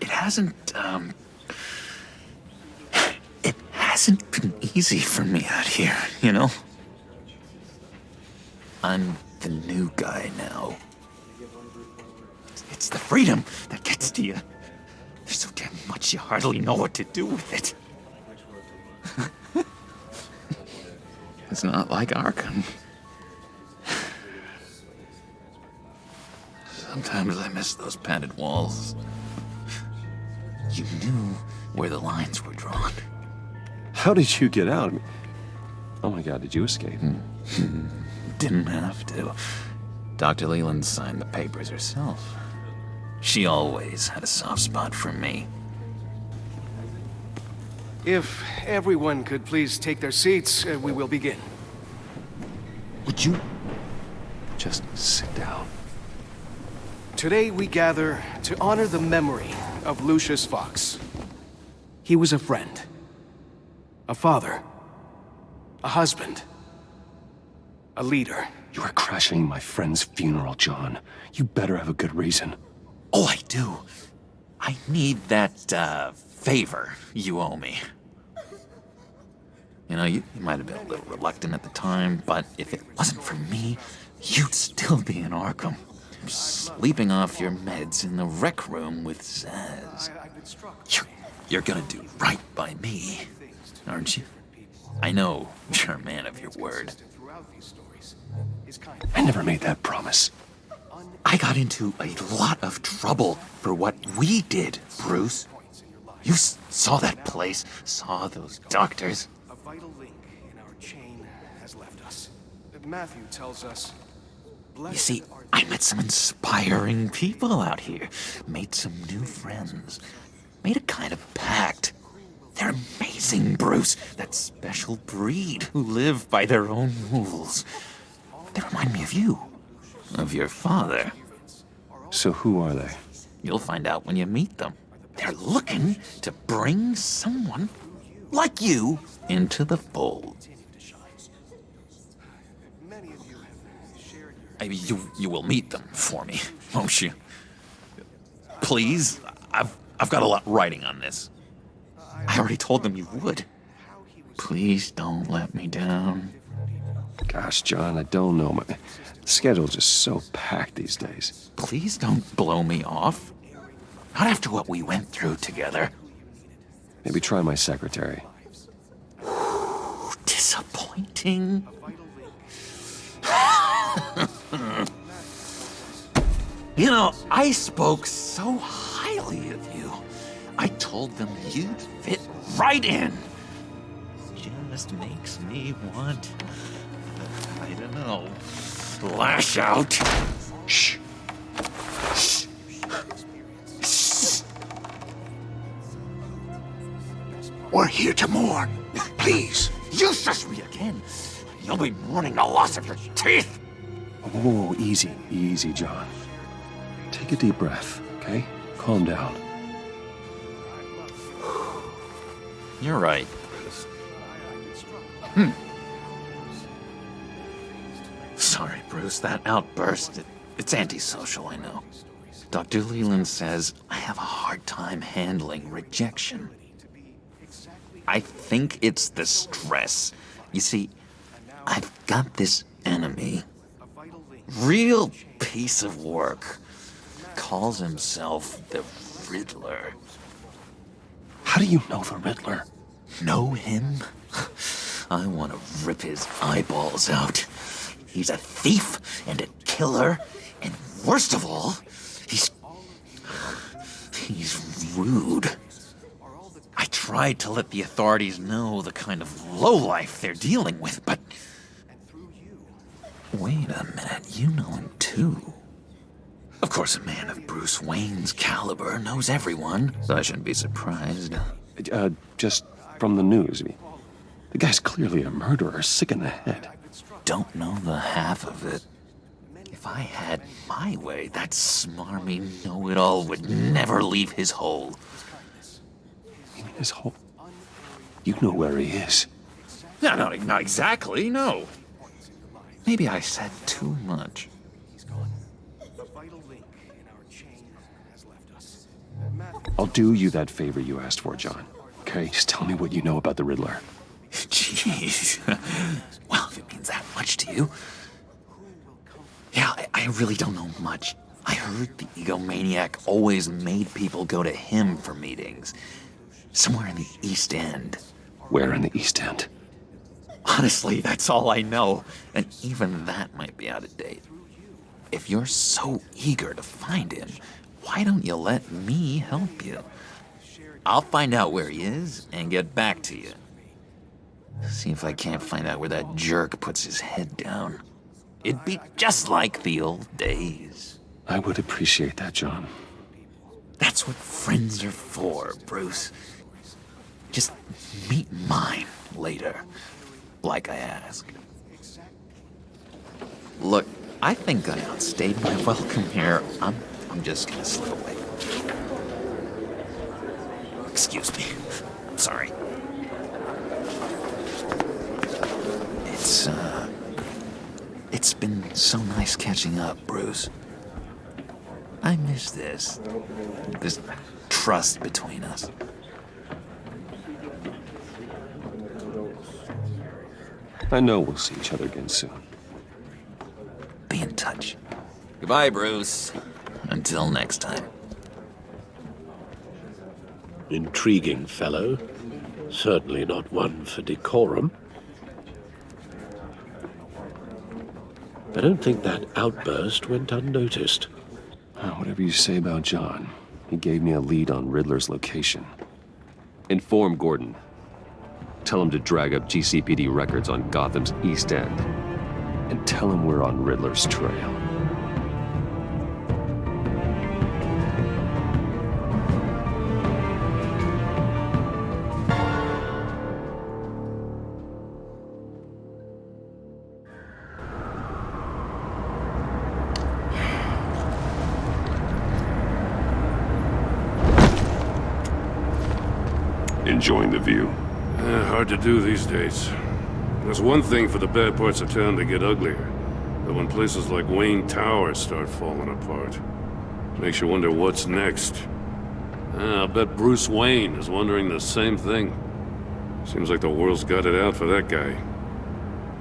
It hasn't been easy for me out here, you know? I'm the new guy now. It's the freedom that gets to you. There's so damn much you hardly know what to do with it. It's not like Arkham. Sometimes I miss those padded walls. You knew where the lines were drawn. How did you get out? I mean, oh my God, did you escape? Didn't have to. Dr. Leland signed the papers herself. She always had a soft spot for me. If everyone could please take their seats, we will begin. Would you just sit down? Today we gather to honor the memory of Lucius Fox. He was a friend, a father, a husband, a leader. You are crashing my friend's funeral, John. You better have a good reason. Oh, I do. I need that, favor you owe me. You know, you might have been a little reluctant at the time, but if it wasn't for me, you'd still be in Arkham. Sleeping off your meds in the rec room with Zaz. You're gonna do right by me, aren't you? I know you're a man of your word. I never made that promise. I got into a lot of trouble for what we did, Bruce. You saw that place, saw those doctors. A vital link in our chain has left us. Matthew tells us. You see, I met some inspiring people out here. Made some new friends. Made a kind of pact. They're amazing, Bruce. That special breed who live by their own rules. They remind me of you. Of your father. So who are they? You'll find out when you meet them. They're looking to bring someone like you into the fold. You will meet them for me, won't you? Please, I've got a lot riding on this. I already told them you would. Please don't let me down. Gosh, John, I don't know. My schedule's just so packed these days. Please don't blow me off. Not after what we went through together. Maybe try my secretary. Disappointing. You know, I spoke so highly of you. I told them you'd fit right in. Just makes me want, I don't know, lash out. Shh. Shh. Shh. We're here to mourn. Please. You shush me again. You'll be mourning the loss of your teeth. Whoa, easy, easy, John. Take a deep breath, okay? Calm down. You're right. Sorry, Bruce, that outburst, it's antisocial, I know. Dr. Leland says I have a hard time handling rejection. I think it's the stress. You see, I've got this enemy. Real piece of work. Calls himself the Riddler. How do you know the Riddler? Know him? I want to rip his eyeballs out. He's a thief and a killer, and worst of all, he's rude. I tried to let the authorities know the kind of lowlife they're dealing with, but... Wait a minute, you know him too. Of course, a man of Bruce Wayne's caliber knows everyone, so I shouldn't be surprised. Just from the news. I mean, the guy's clearly a murderer, sick in the head. Don't know the half of it. If I had my way, that smarmy know-it-all would never leave his hole. You mean his hole? You know where he is. No, not exactly, no. Maybe I said too much. I'll do you that favor you asked for, John. Okay, just tell me what you know about the Riddler. Jeez. Well, if it means that much to you. Yeah, I really don't know much. I heard the egomaniac always made people go to him for meetings. Somewhere in the East End. Where in the East End? Honestly, that's all I know. And even that might be out of date. If you're so eager to find him, why don't you let me help you? I'll find out where he is and get back to you. See if I can't find out where that jerk puts his head down. It'd be just like the old days. I would appreciate that, John. That's what friends are for, Bruce. Just meet mine later, like I asked. Look, I think I outstayed my welcome here. I'm just gonna slip away. Excuse me. I'm sorry. It's been so nice catching up, Bruce. I miss this trust between us. I know we'll see each other again soon. Be in touch. Goodbye, Bruce. Until next time. Intriguing fellow. Certainly not one for decorum. I don't think that outburst went unnoticed. Whatever you say about John, he gave me a lead on Riddler's location. Inform Gordon. Tell him to drag up GCPD records on Gotham's East End. And tell him we're on Riddler's trail. Enjoying the view? Hard to do these days. There's one thing for the bad parts of town to get uglier, but when places like Wayne Tower start falling apart, makes you wonder what's next. I'll bet Bruce Wayne is wondering the same thing. Seems like the world's got it out for that guy.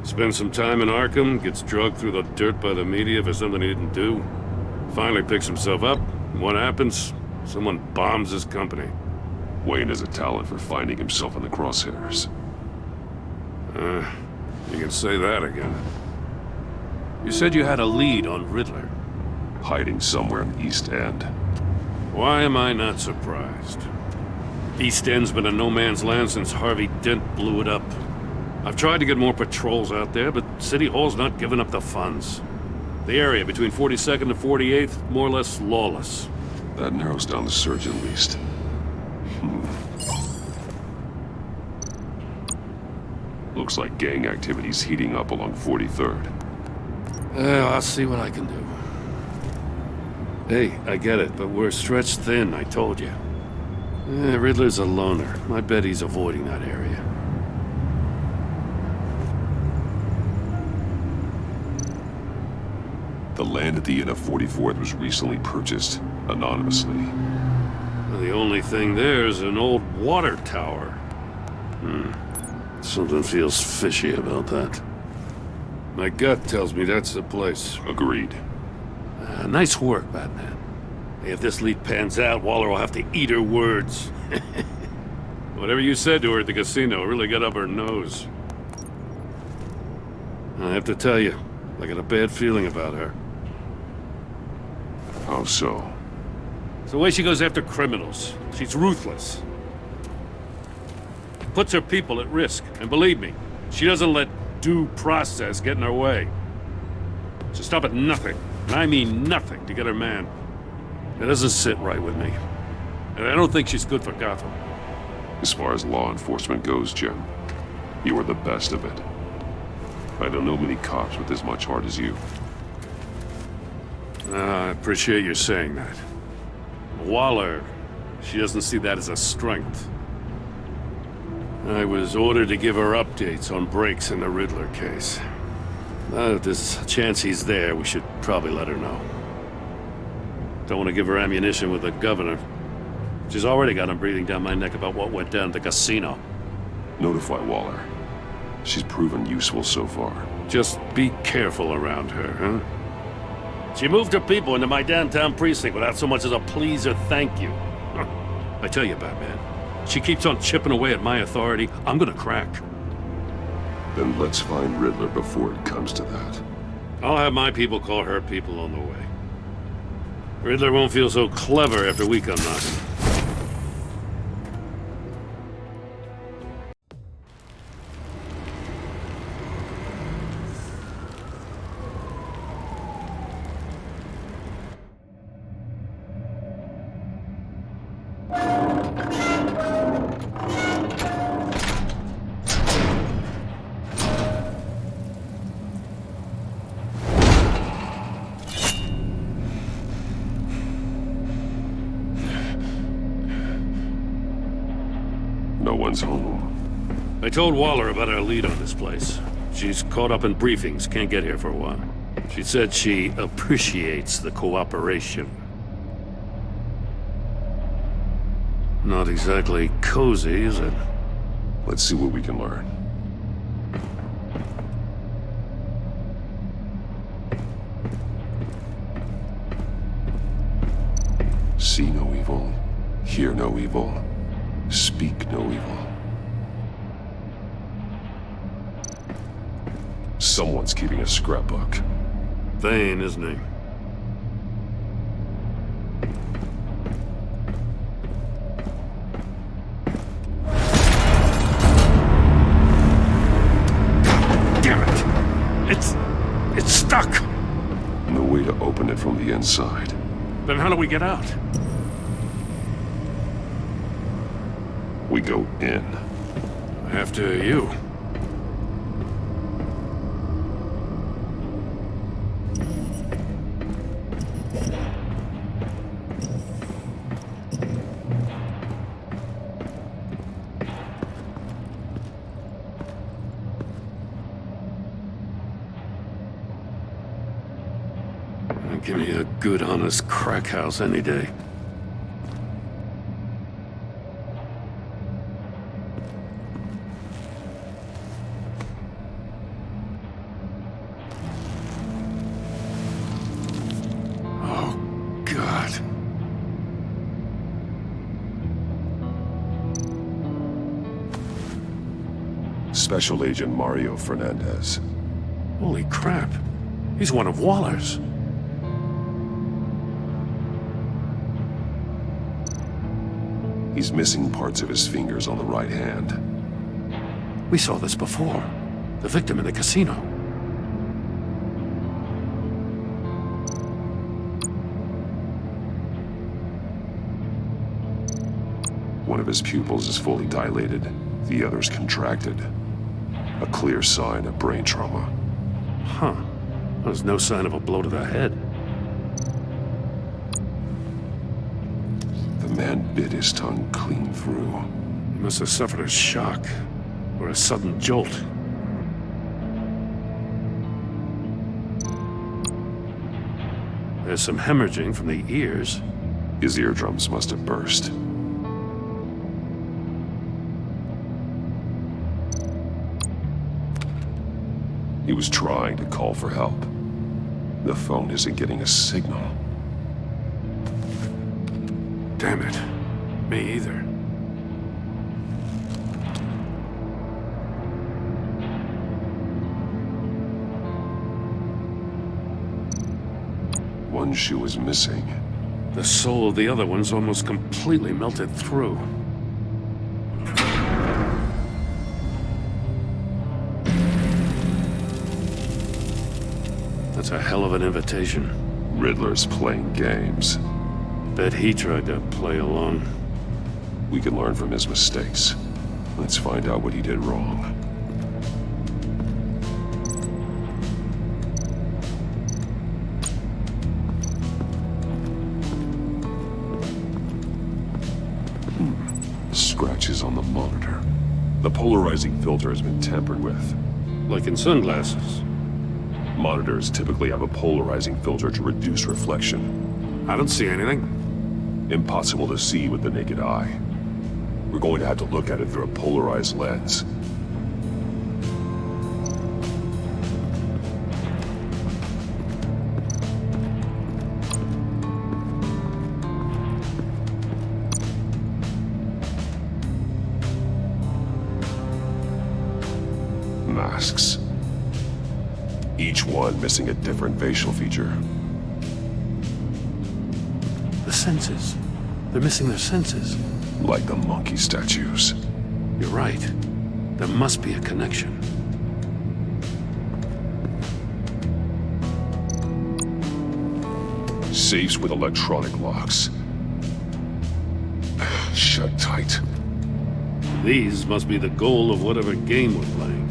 Spends some time in Arkham, gets drugged through the dirt by the media for something he didn't do. Finally picks himself up, and what happens? Someone bombs his company. Wayne has a talent for finding himself in the crosshairs. You can say that again. You said you had a lead on Riddler. Hiding somewhere in the East End. Why am I not surprised? East End's been a no-man's land since Harvey Dent blew it up. I've tried to get more patrols out there, but City Hall's not giving up the funds. The area between 42nd and 48th, more or less lawless. That narrows down the search at least. Looks like gang activity's heating up along 43rd. I'll see what I can do. Hey, I get it, but we're stretched thin, I told you. Riddler's a loner. I bet he's avoiding that area. The land at the end of 44th was recently purchased, anonymously. The only thing there is an old water tower. Something feels fishy about that. My gut tells me that's the place. Agreed. Nice work, Batman. If this lead pans out, Waller will have to eat her words. Whatever you said to her at the casino really got up her nose. I have to tell you, I got a bad feeling about her. How so? It's the way she goes after criminals. She's ruthless. Puts her people at risk. And believe me, she doesn't let due process get in her way. She'll stop at nothing, and I mean nothing, to get her man. It doesn't sit right with me. And I don't think she's good for Gotham. As far as law enforcement goes, Jim, you are the best of it. I don't know many cops with as much heart as you. I appreciate you saying that. Waller, she doesn't see that as a strength. I was ordered to give her updates on breaks in the Riddler case. If there's a chance he's there, we should probably let her know. Don't want to give her ammunition with the governor. She's already got him breathing down my neck about what went down at the casino. Notify Waller. She's proven useful so far. Just be careful around her, huh? She moved her people into my downtown precinct without so much as a please or thank you. I tell you, Batman, she keeps on chipping away at my authority. I'm gonna crack. Then let's find Riddler before it comes to that. I'll have my people call her people on the way. Riddler won't feel so clever after we come knocking. No one's home. I told Waller about our lead on this place. She's caught up in briefings, can't get here for a while. She said she appreciates the cooperation. Not exactly cozy, is it? Let's see what we can learn. See no evil, hear no evil, speak no evil. Someone's keeping a scrapbook. Vain, isn't he? Damn it! It's stuck! No way to open it from the inside. Then how do we get out? We go in. After you. Give me a good, honest crack house any day. Oh, God. Special Agent Mario Fernandez. Holy crap. He's one of Waller's. He's missing parts of his fingers on the right hand. We saw this before. The victim in the casino. One of his pupils is fully dilated, the other's contracted. A clear sign of brain trauma. Huh. There's no sign of a blow to the head. The man bit his tongue clean through. He must have suffered a shock, or a sudden jolt. There's some hemorrhaging from the ears. His eardrums must have burst. He was trying to call for help. The phone isn't getting a signal. Damn it. Me either. One shoe is missing. The sole of the other one's almost completely melted through. That's a hell of an invitation. Riddler's playing games. Bet he tried to play along. We can learn from his mistakes. Let's find out what he did wrong. Scratches on the monitor. The polarizing filter has been tampered with. Like in sunglasses. Monitors typically have a polarizing filter to reduce reflection. I don't see anything. Impossible to see with the naked eye. We're going to have to look at it through a polarized lens. masks. Each one missing a different facial feature. The senses. They're missing their senses. Like the monkey statues. You're right. There must be a connection. Safes with electronic locks. Shut tight. These must be the goal of whatever game we're playing.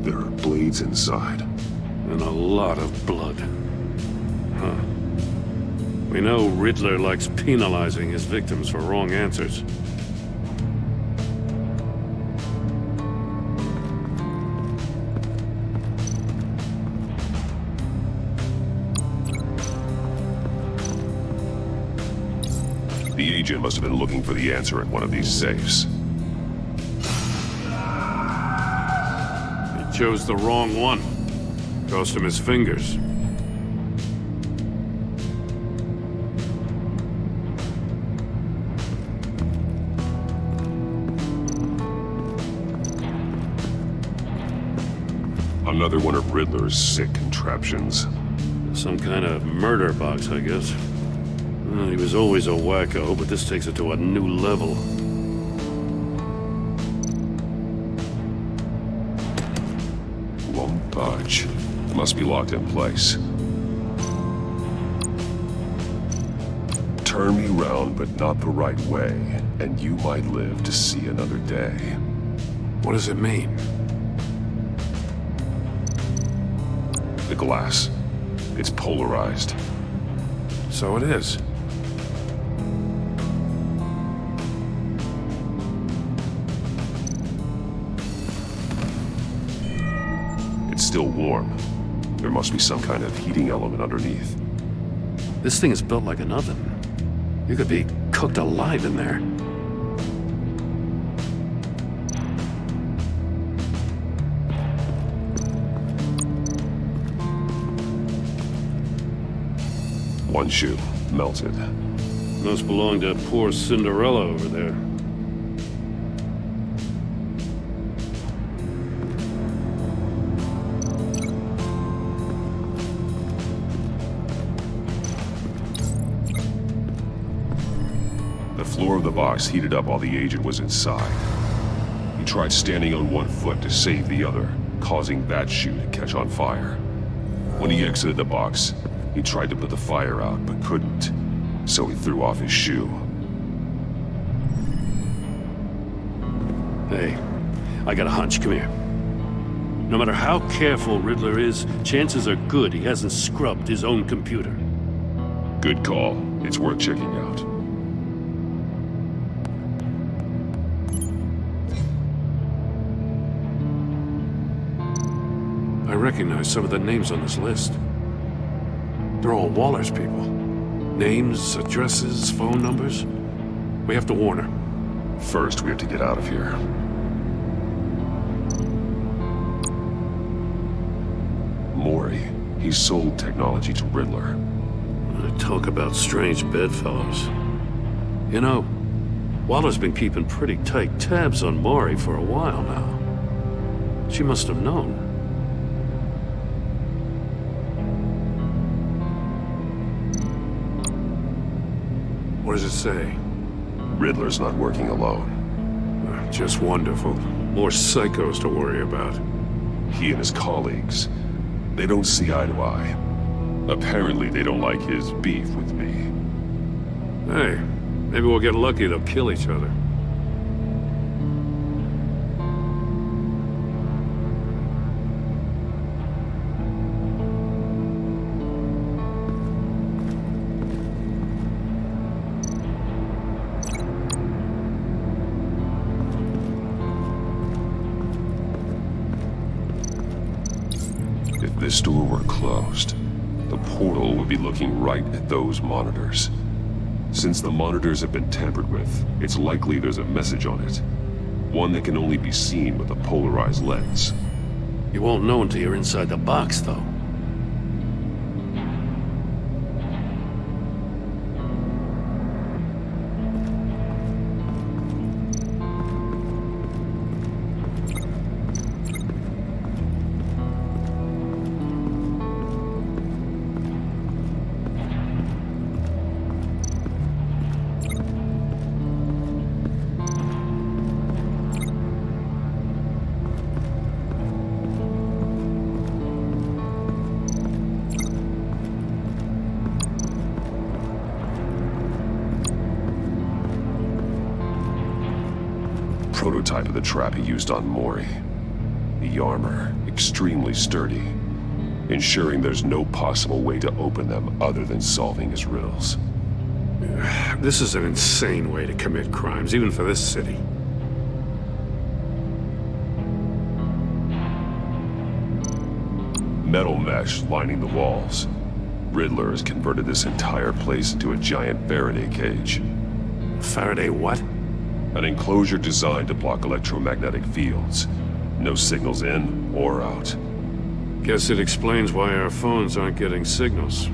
There are blades inside. And a lot of blood. Huh. We know Riddler likes penalizing his victims for wrong answers. The agent must have been looking for the answer in one of these safes. He chose the wrong one. Cost him his fingers. Another one of Riddler's sick contraptions. Some kind of murder box, I guess. Well, he was always a wacko, but this takes it to a new level. Won't budge. Must be locked in place. Turn me round, but not the right way, and you might live to see another day. What does it mean? The glass. It's polarized. So it is. It's still warm. There must be some kind of heating element underneath. This thing is built like an oven. You could be cooked alive in there. One shoe, melted. Must belong to poor Cinderella over there. The floor of the box heated up while the agent was inside. He tried standing on one foot to save the other, causing that shoe to catch on fire. When he exited the box, he tried to put the fire out, but couldn't, so he threw off his shoe. Hey, I got a hunch. Come here. No matter how careful Riddler is, chances are good he hasn't scrubbed his own computer. Good call. It's worth checking out. I recognize some of the names on this list. They're all Waller's people. Names, addresses, phone numbers. We have to warn her. First, we have to get out of here. Mori. He sold technology to Riddler. Talk about strange bedfellows. You know, Waller's been keeping pretty tight tabs on Mori for a while now. She must have known. What does it say? Riddler's not working alone. Just wonderful. More psychos to worry about. He and his colleagues, they don't see eye to eye. Apparently, they don't like his beef with me. Hey, maybe we'll get lucky they'll kill each other. If this door were closed, the portal would be looking right at those monitors. Since the monitors have been tampered with, it's likely there's a message on it. One that can only be seen with a polarized lens. You won't know until you're inside the box, though. prototype of the trap he used on Mori. The armor, extremely sturdy, ensuring there's no possible way to open them other than solving his riddles. This is an insane way to commit crimes, even for this city. Metal mesh lining the walls. Riddler has converted this entire place into a giant Faraday cage. Faraday what? An enclosure designed to block electromagnetic fields. No signals in or out. Guess it explains why our phones aren't getting signals.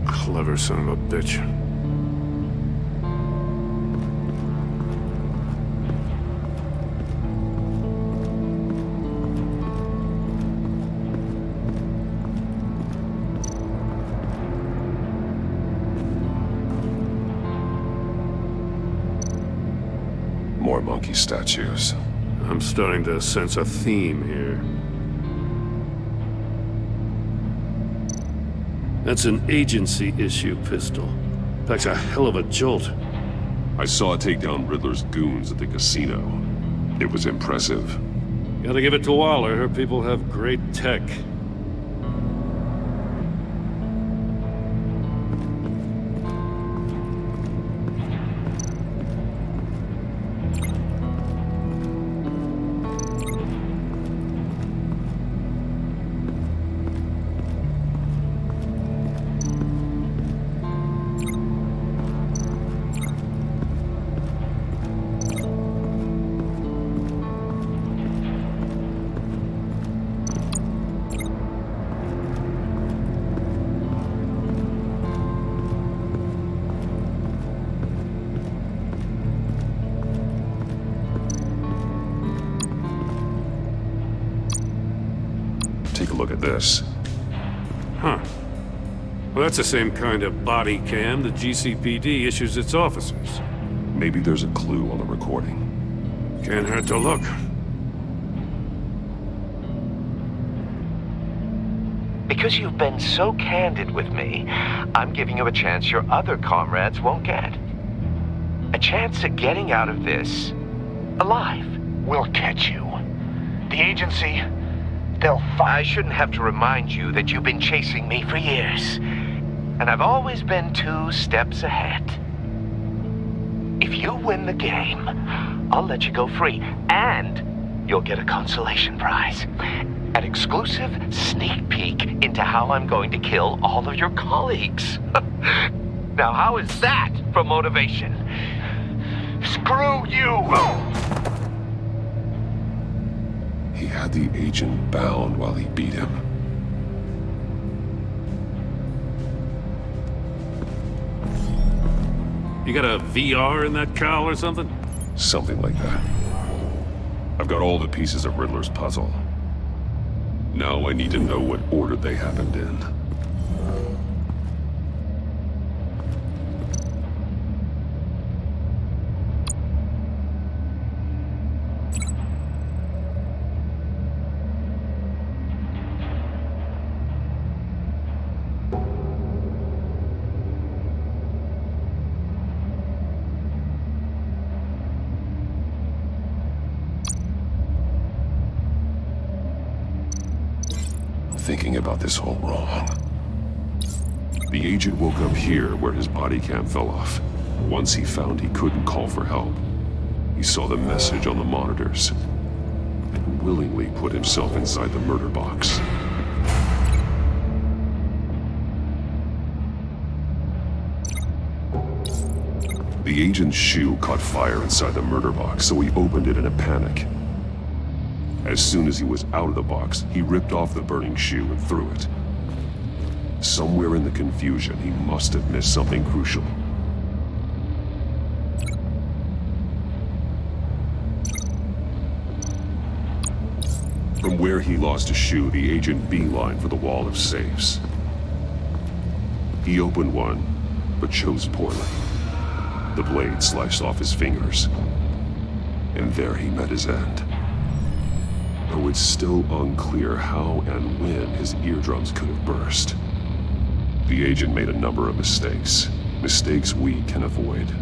Clever son of a bitch. More monkey statues. I'm starting to sense a theme here. That's an agency-issue pistol. Packs a hell of a jolt. I saw it take down Riddler's goons at the casino. It was impressive. Gotta give it to Waller. Her people have great tech. Take a look at this. Huh. Well, that's the same kind of body cam the GCPD issues its officers. Maybe there's a clue on the recording. Can't hurt to look. Because you've been so candid with me, I'm giving you a chance your other comrades won't get. A chance at getting out of this alive. We'll catch you. The agency, they'll find... I shouldn't have to remind you that you've been chasing me for years. And I've always been 2 steps ahead. If you win the game, I'll let you go free. And you'll get a consolation prize. An exclusive sneak peek into how I'm going to kill all of your colleagues. Now, how is that for motivation? Screw you! He had the agent bound while he beat him. You got a VR in that cowl or something? Something like that. I've got all the pieces of Riddler's puzzle. Now I need to know what order they happened in. Thinking about this all wrong. The agent woke up here where his body cam fell off. Once he found he couldn't call for help, he saw the message on the monitors and willingly put himself inside the murder box. The agent's shoe caught fire inside the murder box, so he opened it in a panic. As soon as he was out of the box, he ripped off the burning shoe and threw it. Somewhere in the confusion, he must have missed something crucial. From where he lost a shoe, the agent beelined for the wall of safes. He opened one, but chose poorly. The blade sliced off his fingers, and there he met his end. Though it's still unclear how and when his eardrums could have burst. The agent made a number of mistakes. Mistakes we can avoid.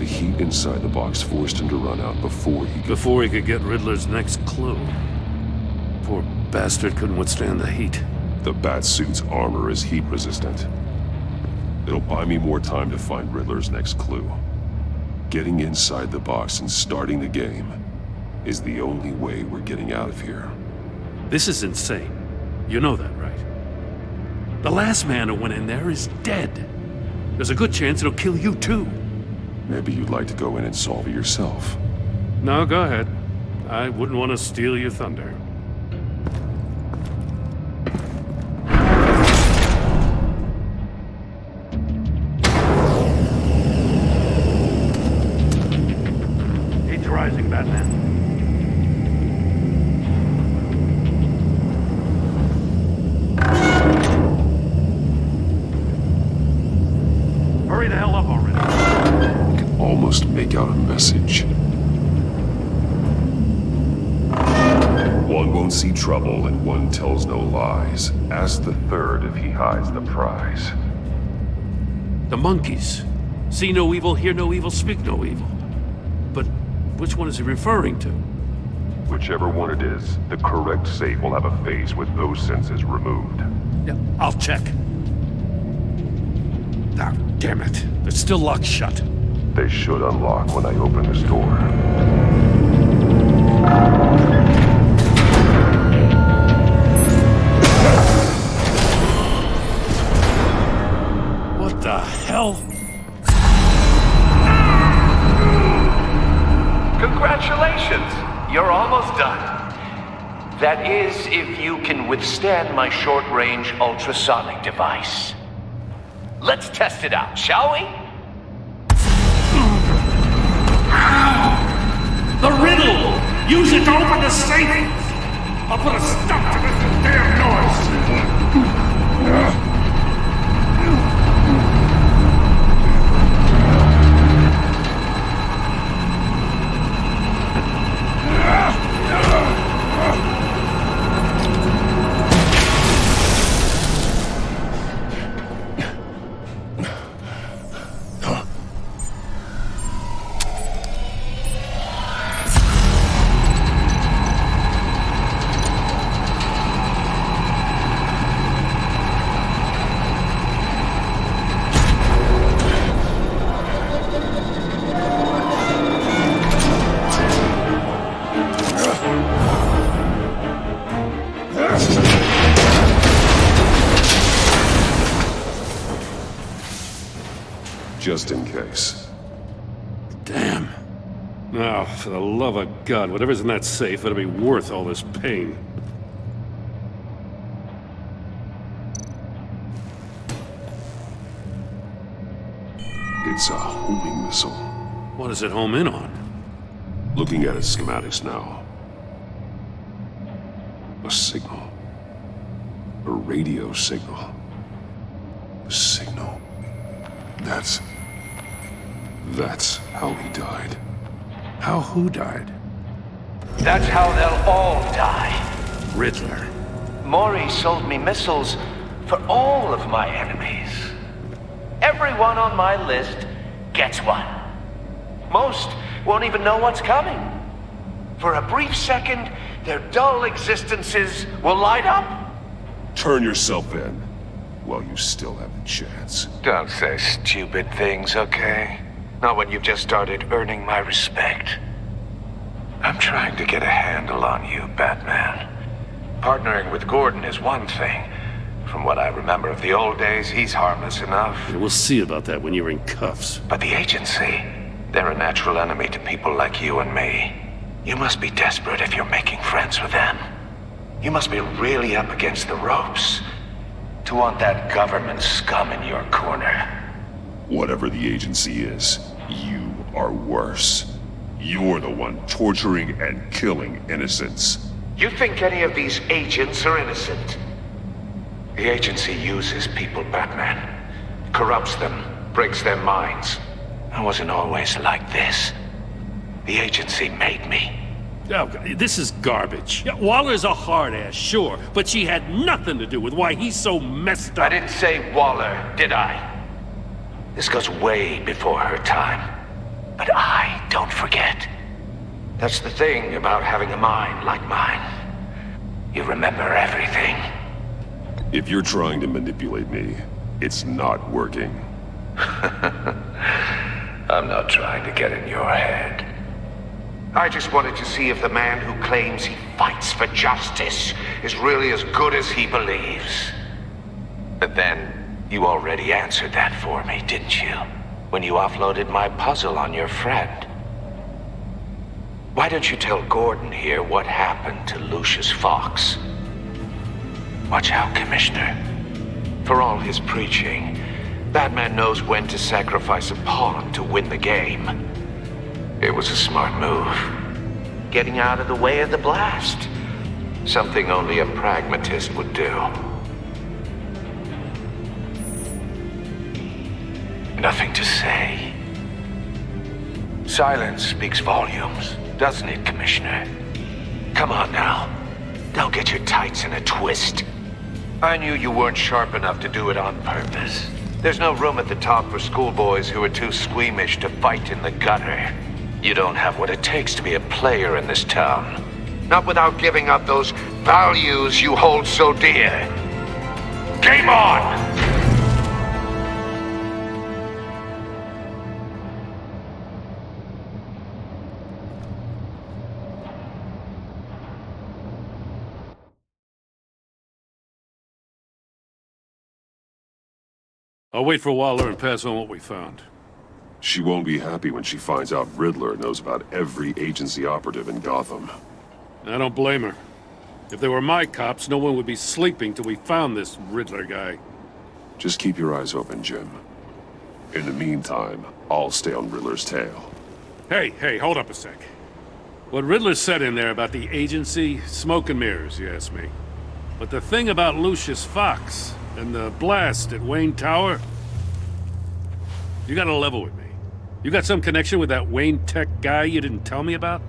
The heat inside the box forced him to run out before he could get Riddler's next clue. Poor bastard couldn't withstand the heat. The Batsuit's armor is heat resistant. It'll buy me more time to find Riddler's next clue. Getting inside the box and starting the game is the only way we're getting out of here. This is insane. You know that, right? The last man who went in there is dead. There's a good chance it'll kill you too. Maybe you'd like to go in and solve it yourself. No, go ahead. I wouldn't want to steal your thunder. Heat's rising, Batman. Hurry the hell up already. I can almost make out a message. One won't see trouble and one tells no lies. Ask the third if he hides the prize. The monkeys. See no evil, hear no evil, speak no evil. But which one is he referring to? Whichever one it is, the correct safe will have a face with those senses removed. Yeah, I'll check. Ah, damn it. It's still locked shut. They should unlock when I open this door. What the hell? Congratulations! You're almost done. That is, if you can withstand my short-range ultrasonic device. Let's test it out, shall we? The riddle! Use it to open the safe! I'll put a stop to this damn noise! Just in case. Damn. Now, for the love of God, whatever's in that safe, it'll be worth all this pain. It's a homing missile. What does it home in on? Looking at its schematics now. A signal. A radio signal. A signal. That's how he died. How who died? That's how they'll all die. Riddler. Maury sold me missiles for all of my enemies. Everyone on my list gets one. Most won't even know what's coming. For a brief second, their dull existences will light up. Turn yourself in while you still have the chance. Don't say stupid things, okay? Not when you've just started earning my respect. I'm trying to get a handle on you, Batman. Partnering with Gordon is one thing. From what I remember of the old days, he's harmless enough. Yeah, we'll see about that when you're in cuffs. But the agency, they're a natural enemy to people like you and me. You must be desperate if you're making friends with them. You must be really up against the ropes to want that government scum in your corner. Whatever the agency is, you are worse. You're the one torturing and killing innocents. You think any of these agents are innocent? The agency uses people, Batman. Corrupts them, breaks their minds. I wasn't always like this. The agency made me. Oh, this is garbage. Yeah, Waller's a hard ass, sure, but she had nothing to do with why he's so messed up. I didn't say Waller, did I? This goes way before her time. but I don't forget. That's the thing about having a mind like mine. You remember everything. If you're trying to manipulate me, it's not working. I'm not trying to get in your head. I just wanted to see if the man who claims he fights for justice is really as good as he believes. But then, you already answered that for me, didn't you? When you offloaded my puzzle on your friend. Why don't you tell Gordon here what happened to Lucius Fox? Watch out, Commissioner. For all his preaching, Batman knows when to sacrifice a pawn to win the game. It was a smart move. Getting out of the way of the blast. Something only a pragmatist would do. Nothing to say. Silence speaks volumes, doesn't it, Commissioner? Come on now. Don't get your tights in a twist. I knew you weren't sharp enough to do it on purpose. There's no room at the top for schoolboys who are too squeamish to fight in the gutter. You don't have what it takes to be a player in this town. Not without giving up those values you hold so dear. Game on! I'll wait for Waller and pass on what we found. She won't be happy when she finds out Riddler knows about every agency operative in Gotham. I don't blame her. If they were my cops, no one would be sleeping till we found this Riddler guy. Just keep your eyes open, Jim. In the meantime, I'll stay on Riddler's tail. Hey, hold up a sec. What Riddler said in there about the agency, smoke and mirrors, you ask me. But the thing about Lucius Fox and the blast at Wayne Tower, you gotta level with me. You got some connection with that Wayne Tech guy you didn't tell me about?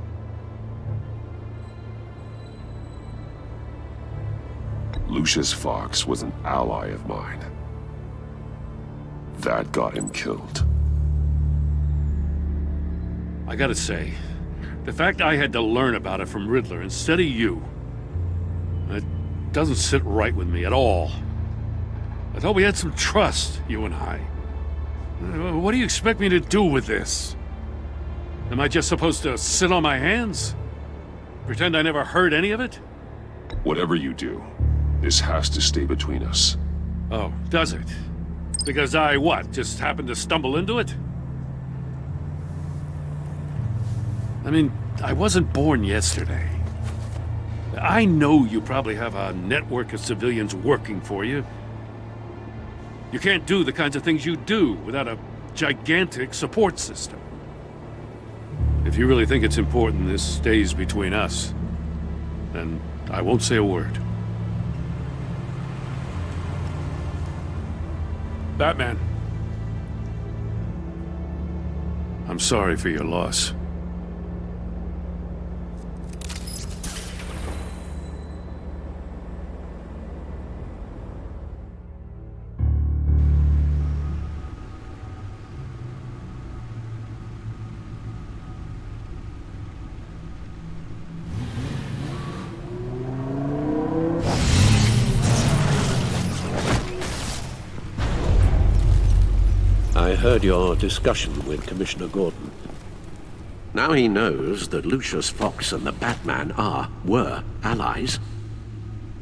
Lucius Fox was an ally of mine. That got him killed. I gotta say, the fact I had to learn about it from Riddler instead of you, it doesn't sit right with me at all. I thought we had some trust, you and I. What do you expect me to do with this? Am I just supposed to sit on my hands? Pretend I never heard any of it? Whatever you do, this has to stay between us. Oh, does it? Because I, what, just happened to stumble into it? I mean, I wasn't born yesterday. I know you probably have a network of civilians working for you. You can't do the kinds of things you do without a gigantic support system. If you really think it's important this stays between us, then I won't say a word. Batman. I'm sorry for your loss. I heard your discussion with Commissioner Gordon. Now he knows that Lucius Fox and the Batman were allies.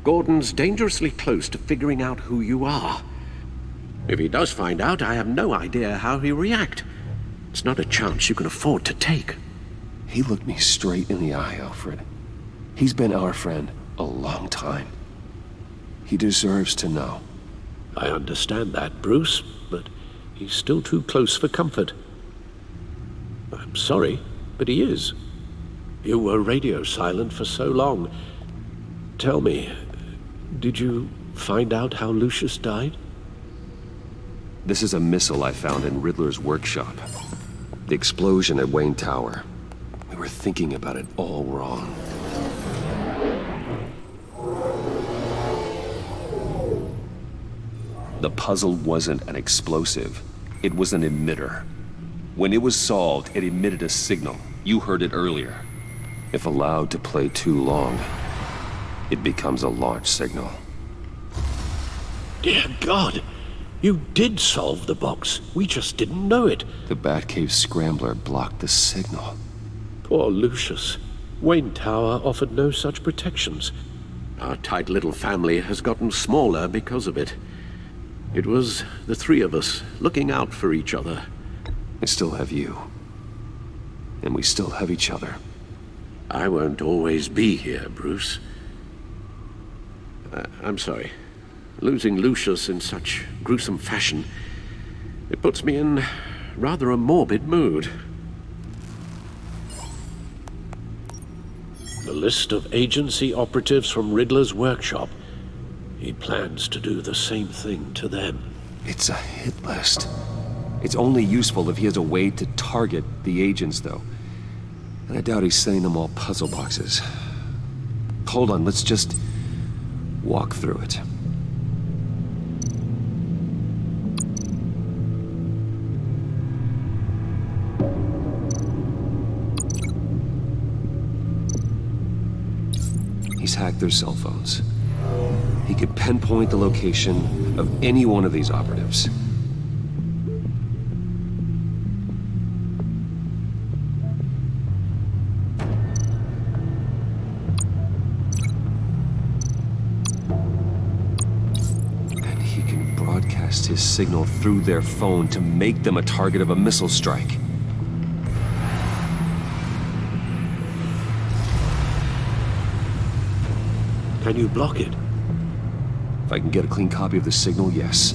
Gordon's dangerously close to figuring out who you are. If he does find out, I have no idea how he'll react. It's not a chance you can afford to take. He looked me straight in the eye, Alfred. He's been our friend a long time. He deserves to know. I understand that, Bruce, but he's still too close for comfort. I'm sorry, but he is. You were radio silent for so long. Tell me, did you find out how Lucius died? This is a missile I found in Riddler's workshop. The explosion at Wayne Tower. We were thinking about it all wrong. The puzzle wasn't an explosive. It was an emitter. When it was solved, it emitted a signal. You heard it earlier. If allowed to play too long, it becomes a launch signal. Dear God! You did solve the box. We just didn't know it. The Batcave scrambler blocked the signal. Poor Lucius. Wayne Tower offered no such protections. Our tight little family has gotten smaller because of it. It was the three of us looking out for each other. I still have you. And we still have each other. I won't always be here, Bruce. I'm sorry. Losing Lucius in such gruesome fashion, it puts me in rather a morbid mood. The list of agency operatives from Riddler's workshop. He plans to do the same thing to them. It's a hit list. It's only useful if he has a way to target the agents, though. And I doubt he's sending them all puzzle boxes. Hold on, let's just walk through it. He's hacked their cell phones. He could pinpoint the location of any one of these operatives. And he can broadcast his signal through their phone to make them a target of a missile strike. Can you block it? If I can get a clean copy of the signal, yes.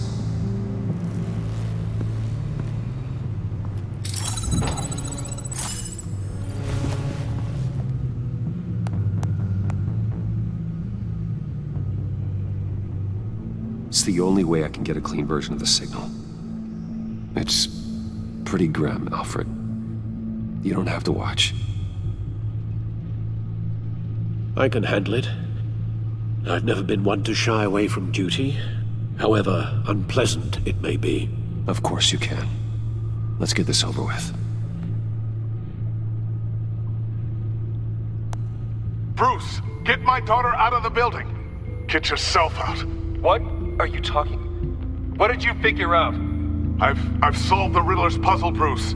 It's the only way I can get a clean version of the signal. It's pretty grim, Alfred. You don't have to watch. I can handle it. I've never been one to shy away from duty, however unpleasant it may be. Of course you can. Let's get this over with. Bruce, get my daughter out of the building. Get yourself out. What are you talking? What did you figure out? I've solved the Riddler's puzzle, Bruce.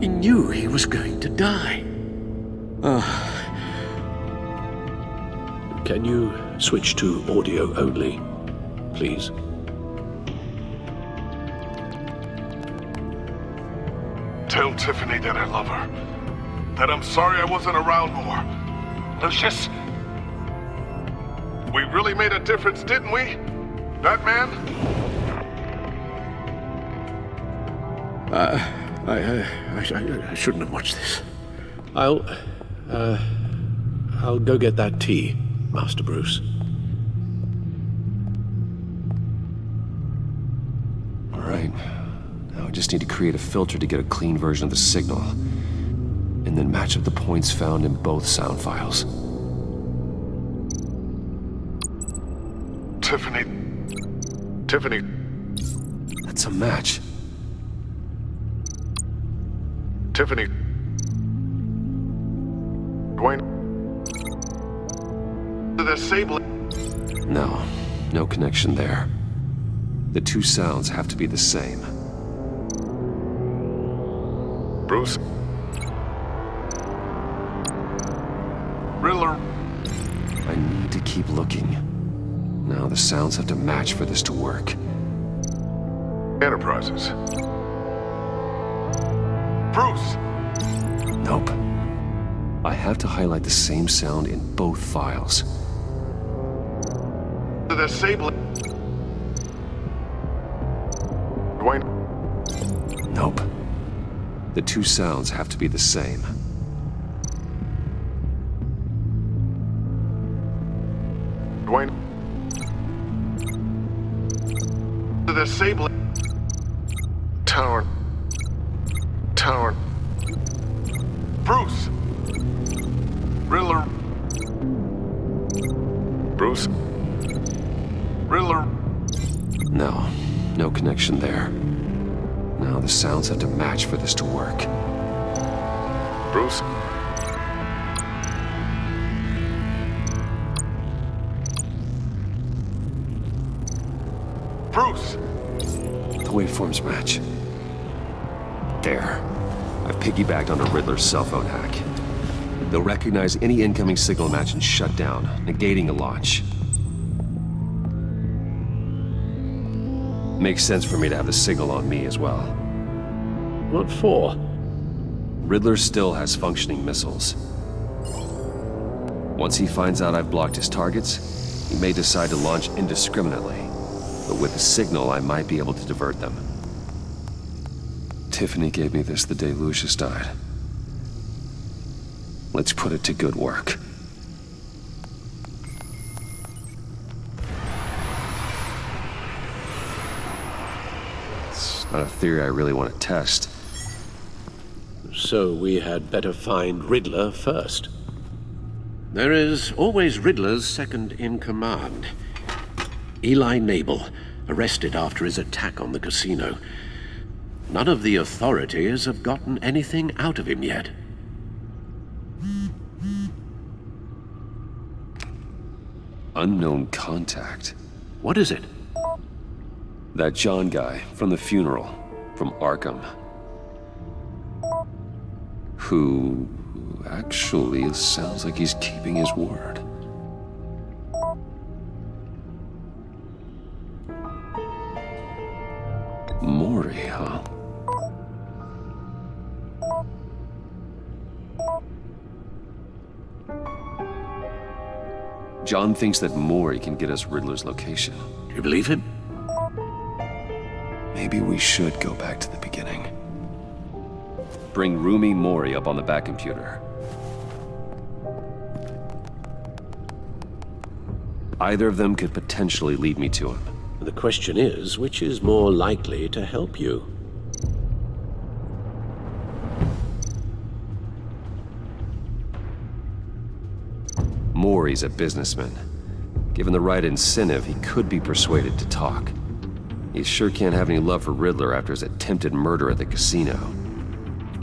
He knew he was going to die. Can you switch to audio only, please? Tell Tiffany that I love her. That I'm sorry I wasn't around more. Lucius? We really made a difference, didn't we? That man? I shouldn't have watched this. I'll go get that tea, Master Bruce. All right. Now I just need to create a filter to get a clean version of the signal. And then match up the points found in both sound files. Tiffany. That's a match. Tiffany. Dwayne. The disabling. No connection there. The two sounds have to be the same. Bruce. Riddler. I need to keep looking. Now the sounds have to match for this to work. Enterprises. Bruce! Nope. I have to highlight the same sound in both files. The disabling. Dwayne. Nope. The two sounds have to be the same. Dwayne. The disabling. Tower. Bruce! Riddler. Bruce. Riddler. No connection there. Now the sounds have to match for this to work. Bruce? Bruce! The waveforms match. There. I've piggybacked onto Riddler's cell phone hack. They'll recognize any incoming signal match and shut down, negating a launch. Makes sense for me to have the signal on me as well. What for? Riddler still has functioning missiles. Once he finds out I've blocked his targets, he may decide to launch indiscriminately. But with the signal, I might be able to divert them. Tiffany gave me this the day Lucius died. Let's put it to good work. It's not a theory I really want to test. So we had better find Riddler first. There is always Riddler's second in command. Eli Nabel, arrested after his attack on the casino. None of the authorities have gotten anything out of him yet. Unknown contact. What is it? That John guy from the funeral, from Arkham. Who actually sounds like he's keeping his word. Mori, huh? John thinks that Mori can get us Riddler's location. Do you believe him? Maybe we should go back to the beginning. Bring Rumi Mori up on the back computer. Either of them could potentially lead me to him. The question is, which is more likely to help you? Mori's a businessman. Given the right incentive, he could be persuaded to talk. He sure can't have any love for Riddler after his attempted murder at the casino.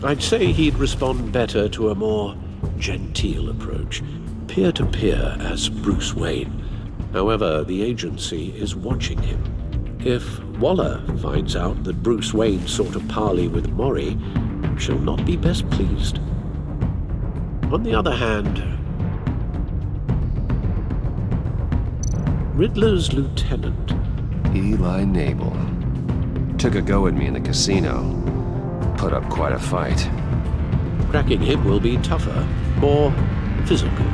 I'd say he'd respond better to a more genteel approach, peer-to-peer as Bruce Wayne. However, the agency is watching him. If Waller finds out that Bruce Wayne sought a parley with Mori, she'll not be best pleased. On the other hand, Riddler's lieutenant, Eli Nabel, took a go at me in the casino. Put up quite a fight. Cracking him will be tougher, more physical.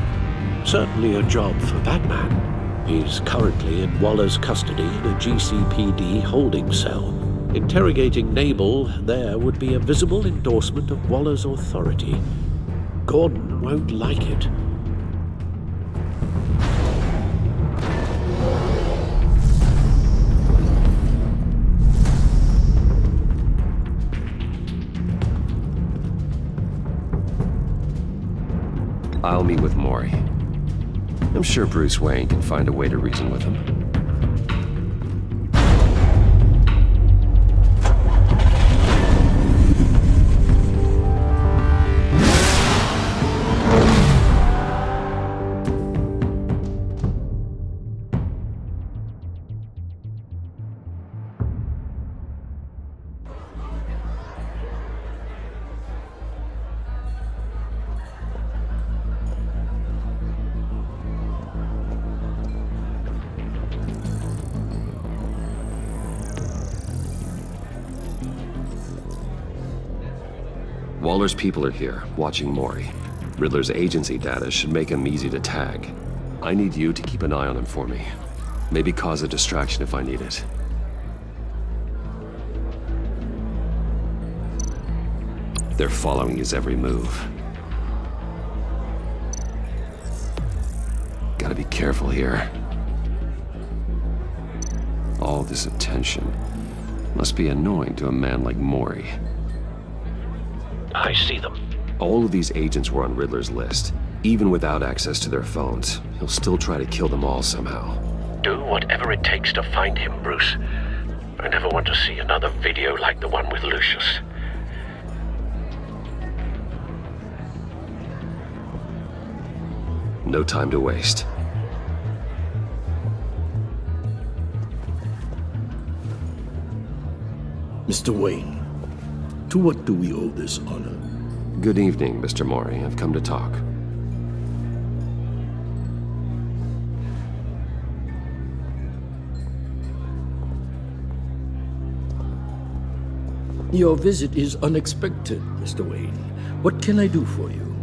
Certainly a job for Batman. He's currently in Waller's custody in a GCPD holding cell. Interrogating Nabel there would be a visible endorsement of Waller's authority. Gordon won't like it. I'll meet with Mori. I'm sure Bruce Wayne can find a way to reason with him. Waller's people are here, watching Mori. Riddler's agency data should make him easy to tag. I need you to keep an eye on him for me. Maybe cause a distraction if I need it. They're following his every move. Gotta be careful here. All this attention must be annoying to a man like Mori. I see them. All of these agents were on Riddler's list. Even without access to their phones, he'll still try to kill them all somehow. Do whatever it takes to find him, Bruce. I never want to see another video like the one with Lucius. No time to waste. Mr. Wayne, to what do we owe this honor? Good evening, Mr. Mori. I've come to talk. Your visit is unexpected, Mr. Wayne. What can I do for you?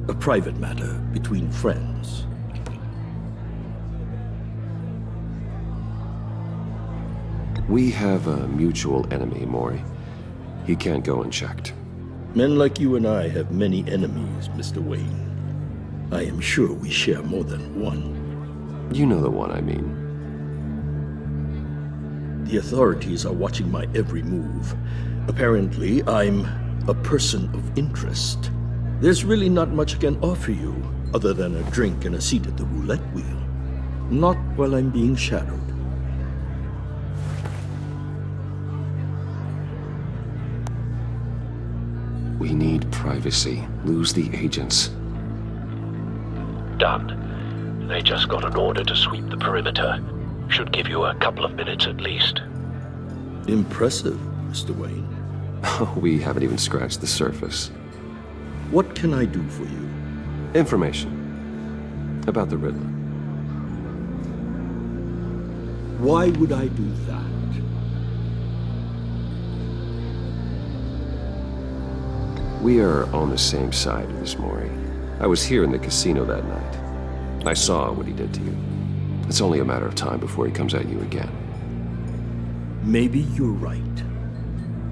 A private matter between friends. We have a mutual enemy, Mori. He can't go unchecked. Men like you and I have many enemies, Mr. Wayne. I am sure we share more than one. You know the one I mean. The authorities are watching my every move. Apparently, I'm a person of interest. There's really not much I can offer you, other than a drink and a seat at the roulette wheel. Not while I'm being shadowed. We need privacy. Lose the agents. Done. They just got an order to sweep the perimeter. Should give you a couple of minutes at least. Impressive, Mr. Wayne. We haven't even scratched the surface. What can I do for you? Information. About the Riddler. Why would I do that? We are on the same side of this, Mori. I was here in the casino that night. I saw what he did to you. It's only a matter of time before he comes at you again. Maybe you're right.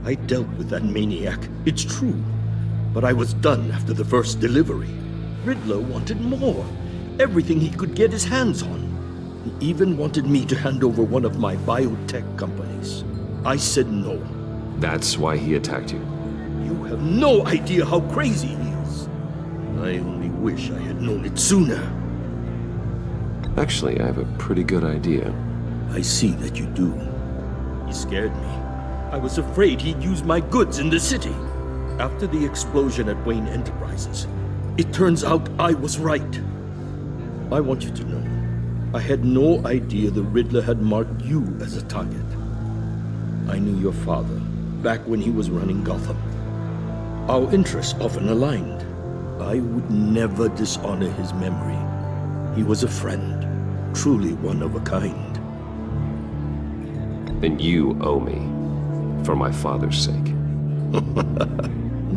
I dealt with that maniac, it's true. But I was done after the first delivery. Riddler wanted more. Everything he could get his hands on. He even wanted me to hand over one of my biotech companies. I said no. That's why he attacked you? You have no idea how crazy he is. I only wish I had known it sooner. Actually, I have a pretty good idea. I see that you do. He scared me. I was afraid he'd use my goods in the city. After the explosion at Wayne Enterprises, it turns out I was right. I want you to know, I had no idea the Riddler had marked you as a target. I knew your father back when he was running Gotham. Our interests often aligned. I would never dishonor his memory. He was a friend, truly one of a kind. Then you owe me, for my father's sake.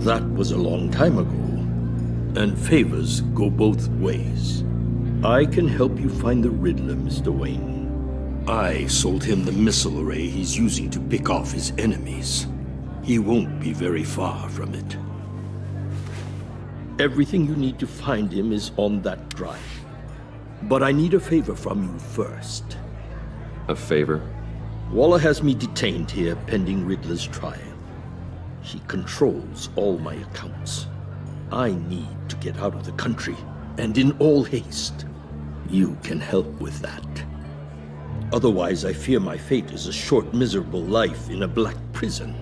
That was a long time ago, and favors go both ways. I can help you find the Riddler, Mr. Wayne. I sold him the missile array he's using to pick off his enemies. He won't be very far from it. Everything you need to find him is on that drive. But I need a favor from you first. A favor? Waller has me detained here pending Riddler's trial. She controls all my accounts. I need to get out of the country, and in all haste. You can help with that. Otherwise, I fear my fate is a short, miserable life in a black prison.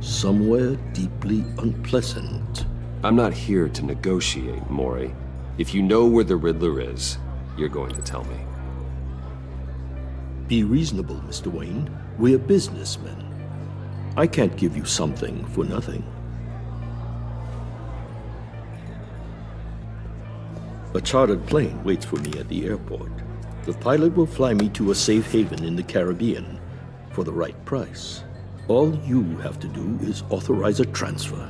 Somewhere deeply unpleasant. I'm not here to negotiate, Mori. If you know where the Riddler is, you're going to tell me. Be reasonable, Mr. Wayne. We're businessmen. I can't give you something for nothing. A chartered plane waits for me at the airport. The pilot will fly me to a safe haven in the Caribbean for the right price. All you have to do is authorize a transfer.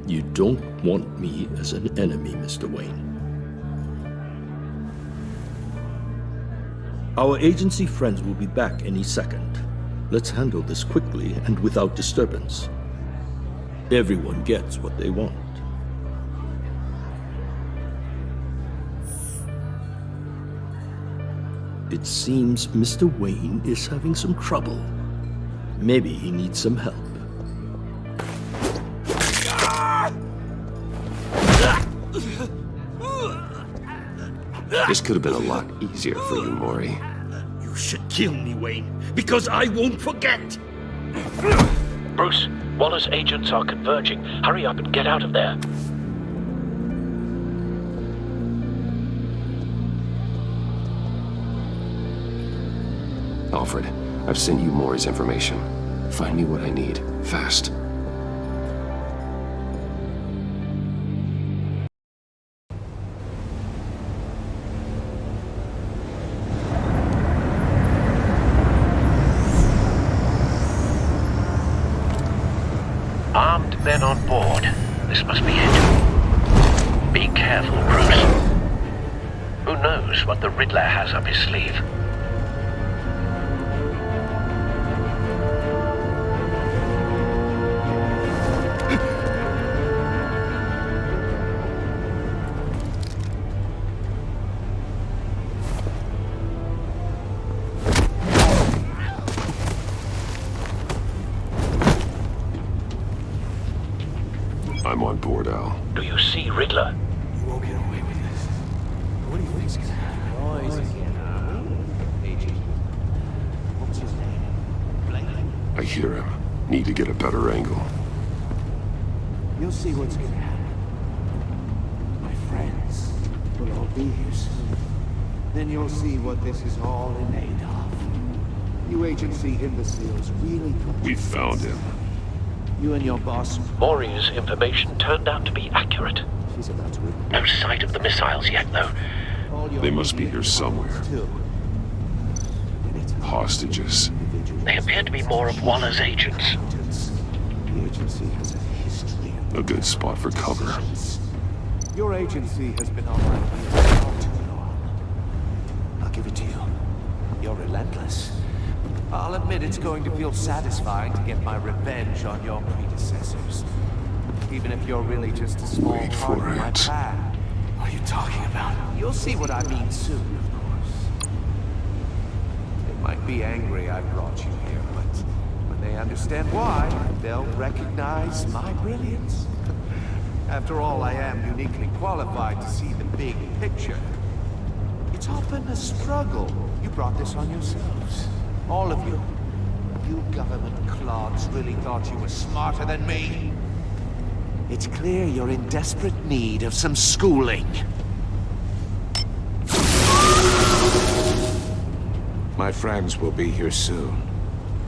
You don't want me as an enemy, Mr. Wayne. Our agency friends will be back any second. Let's handle this quickly and without disturbance. Everyone gets what they want. It seems Mr. Wayne is having some trouble. Maybe he needs some help. This could have been a lot easier for you, Mori. You You should kill me, Wayne, because I won't forget! Bruce, Waller's agents are converging. Hurry up and get out of there. Alfred, I've sent you Maury's information. Find me what I need, fast. Armed men on board. This must be it. Be careful, Bruce. Who knows what the Riddler has up his sleeve? I'm on board, Al. Do you see Riddler? You won't get away with this. What do you think's gonna happen? What's his name? Playin? I hear him. Need to get a better angle. You'll see what's gonna happen. My friends will all be here soon. Then you'll see what this is all in aid of. You agency imbeciles really put... We found him. You and your boss... Maury's information turned out to be accurate. She's about to... No sight of the missiles yet, though. They must be here somewhere. Hostages. They appear to be more of Waller's agents. The agency has a history of... A good spot for cover. Your agency has been on my heels far too long. I'll give it to you. You're relentless. I'll admit it's going to feel satisfying to get my revenge on your predecessors. Even if you're really just a small part of my plan. What are you talking about? You'll see what I mean soon, of course. They might be angry I brought you here, but when they understand why, they'll recognize my brilliance. After all, I am uniquely qualified to see the big picture. It's often a struggle. You brought this on yourselves. All of you. You government clods really thought you were smarter than me. It's clear you're in desperate need of some schooling. My friends will be here soon.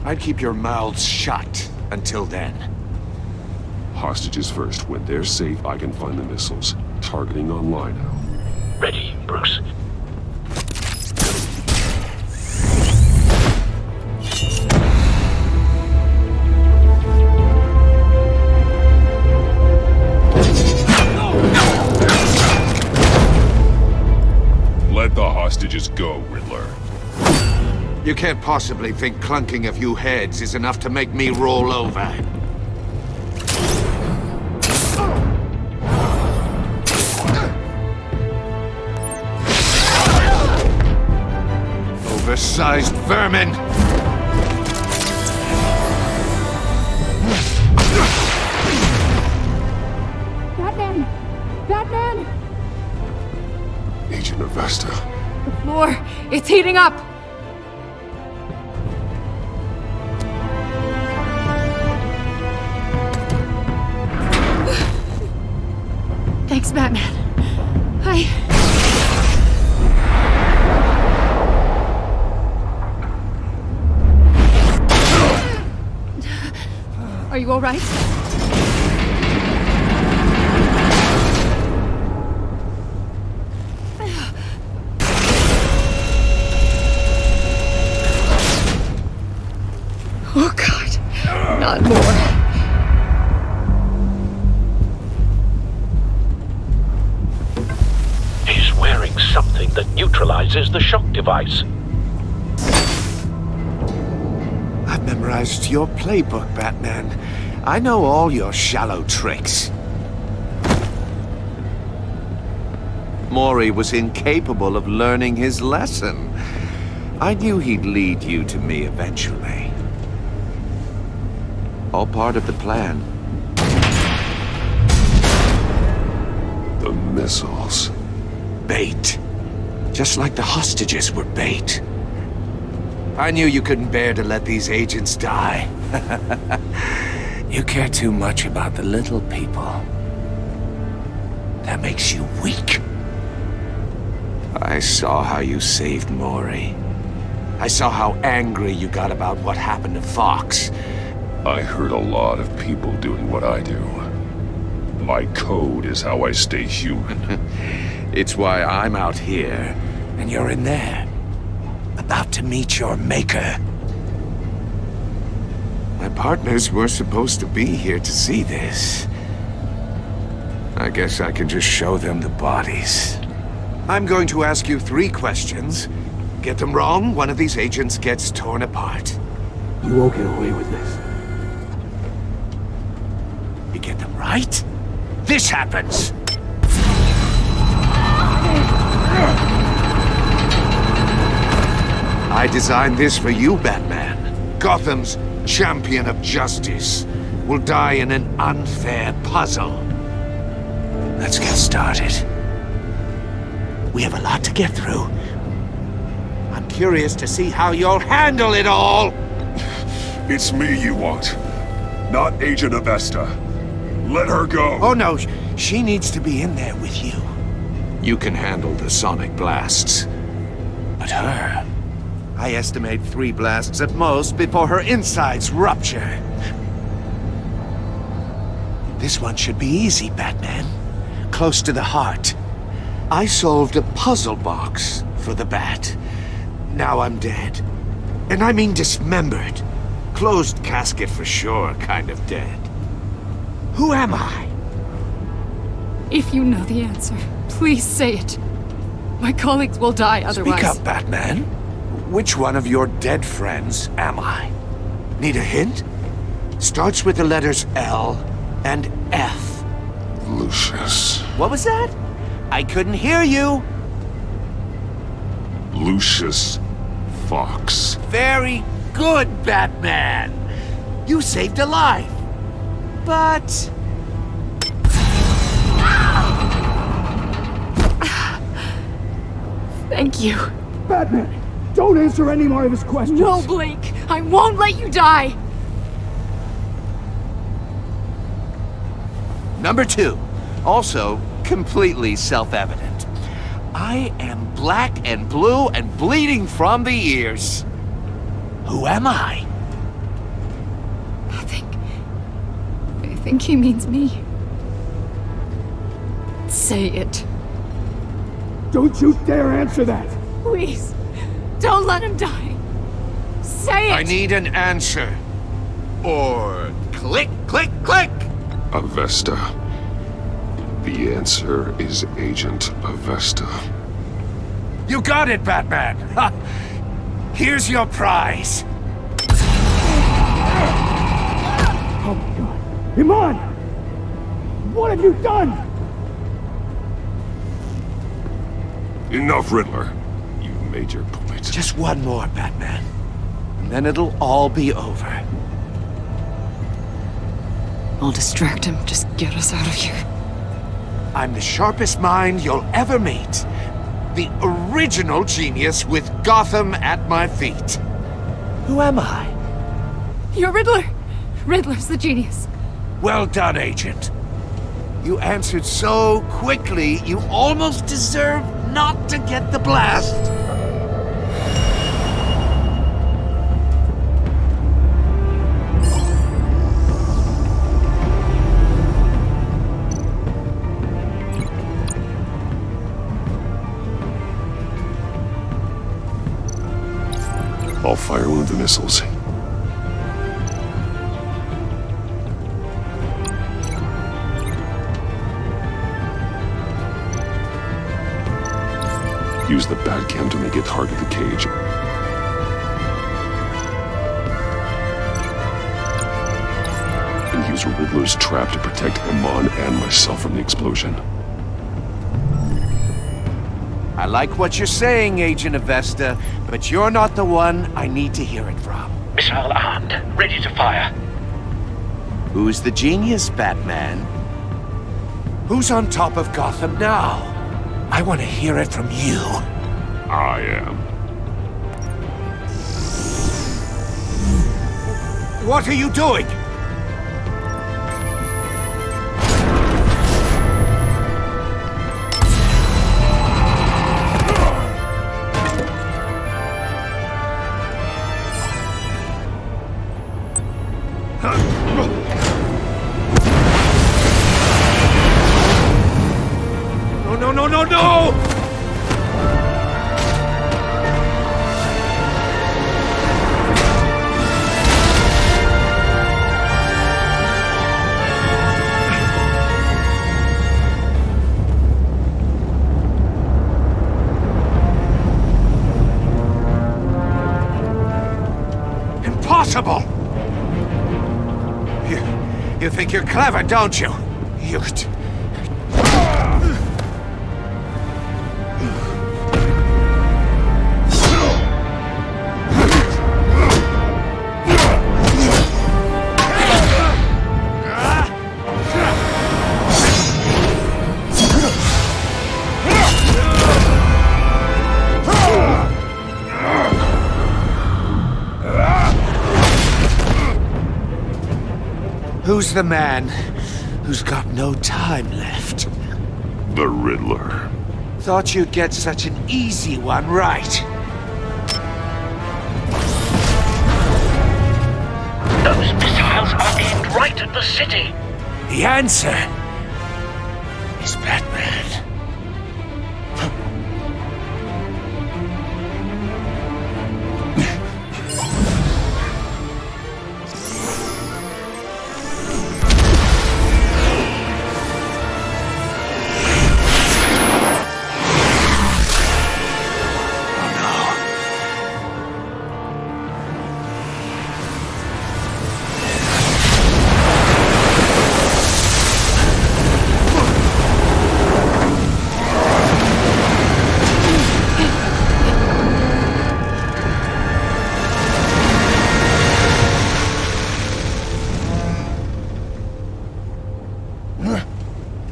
I'd keep your mouths shut until then. Hostages first. When they're safe, I can find the missiles. Targeting online now. Ready, Bruce. Let the hostages go, Riddler. You can't possibly think clunking a few heads is enough to make me roll over. Oversized vermin! Batman! Batman! Agent Avesta. The floor, it's heating up! Thanks, Batman. Are you all right? Oh, God. Not more. He's wearing something that neutralizes the shock device. I've memorized your playbook, Batman. I know all your shallow tricks. Maury was incapable of learning his lesson. I knew he'd lead you to me eventually. All part of the plan. The missiles. Bait. Just like the hostages were bait. I knew you couldn't bear to let these agents die. You care too much about the little people. That makes you weak. I saw how you saved Maury. I saw how angry you got about what happened to Fox. I hurt a lot of people doing what I do. My code is how I stay human. It's why I'm out here, and you're in there. About to meet your maker. My partners were supposed to be here to see this. I guess I can just show them the bodies. I'm going to ask you 3 questions. Get them wrong, one of these agents gets torn apart. You won't get away with this. You get them right, this happens! I designed this for you, Batman. Gotham's champion of justice will die in an unfair puzzle. Let's get started. We have a lot to get through. I'm curious to see how you'll handle it all! It's me you want, not Agent Avesta. Let her go! Oh no, she needs to be in there with you. You can handle the sonic blasts. But her... I estimate 3 blasts at most before her insides rupture. This one should be easy, Batman. Close to the heart. I solved a puzzle box for the Bat. Now I'm dead. And I mean dismembered. Closed casket for sure, kind of dead. Who am I? If you know the answer, please say it. My colleagues will die otherwise. Speak up, Batman. Which one of your dead friends am I? Need a hint? Starts with the letters L and F. Lucius. What was that? I couldn't hear you. Lucius Fox. Very good, Batman. You saved a life. But... Thank you. Batman, don't answer any more of his questions. No, Blake. I won't let you die. Number 2. Also completely self-evident. I am black and blue and bleeding from the ears. Who am I? I think he means me. Say it. Don't you dare answer that! Please, don't let him die. Say it! I need an answer. Or click, click, click! Avesta. The answer is Agent Avesta. You got it, Batman! Ha. Here's your prize. Oh my god. Iman! What have you done? Enough, Riddler. You've made your point. Just one more, Batman. And then it'll all be over. I'll distract him. Just get us out of here. I'm the sharpest mind you'll ever meet. The original genius with Gotham at my feet. Who am I? You're Riddler. Riddler's the genius. Well done, Agent. You answered so quickly, you almost deserve not to get the blast. I'll fire one of the missiles. Use the Batcam to make it target the cage. And use Riddler's trap to protect Iman and myself from the explosion. I like what you're saying, Agent Avesta, but you're not the one I need to hear it from. Missile armed, ready to fire. Who's the genius, Batman? Who's on top of Gotham now? I want to hear it from you. I am. What are you doing? No! Impossible! You think you're clever, don't you? Who's the man who's got no time left? The Riddler. Thought you'd get such an easy one right. Those missiles are aimed right at the city. The answer is Batman.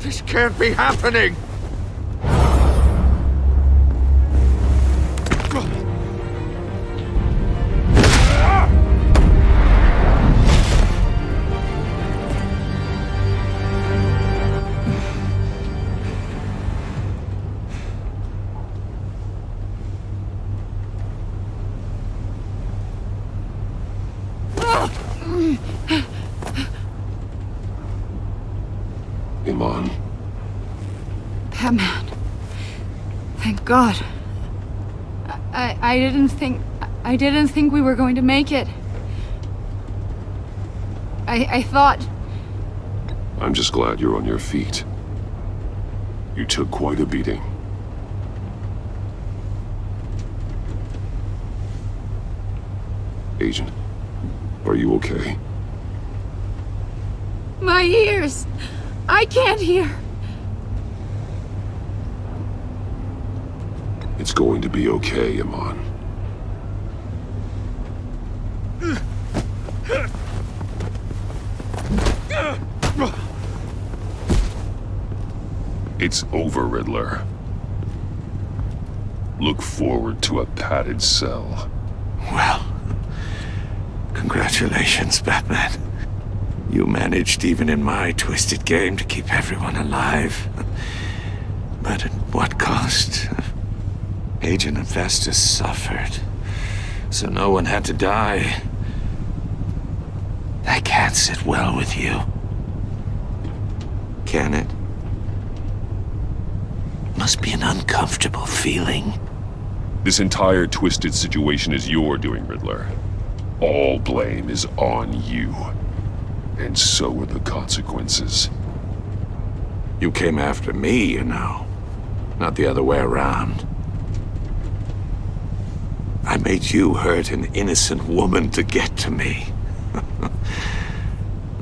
This can't be happening! Iman. Batman. Thank God. I didn't think we were going to make it. I thought... I'm just glad you're on your feet. You took quite a beating. Agent, are you okay? My ears! I can't hear! It's going to be okay, Iman. It's over, Riddler. Look forward to a padded cell. Well, congratulations, Batman. You managed, even in my twisted game, to keep everyone alive. But at what cost? Agent Infestus suffered, so no one had to die. That can't sit well with you. Can it? Must be an uncomfortable feeling. This entire twisted situation is your doing, Riddler. All blame is on you. And so are the consequences. You came after me, you know. Not the other way around. I made you hurt an innocent woman to get to me.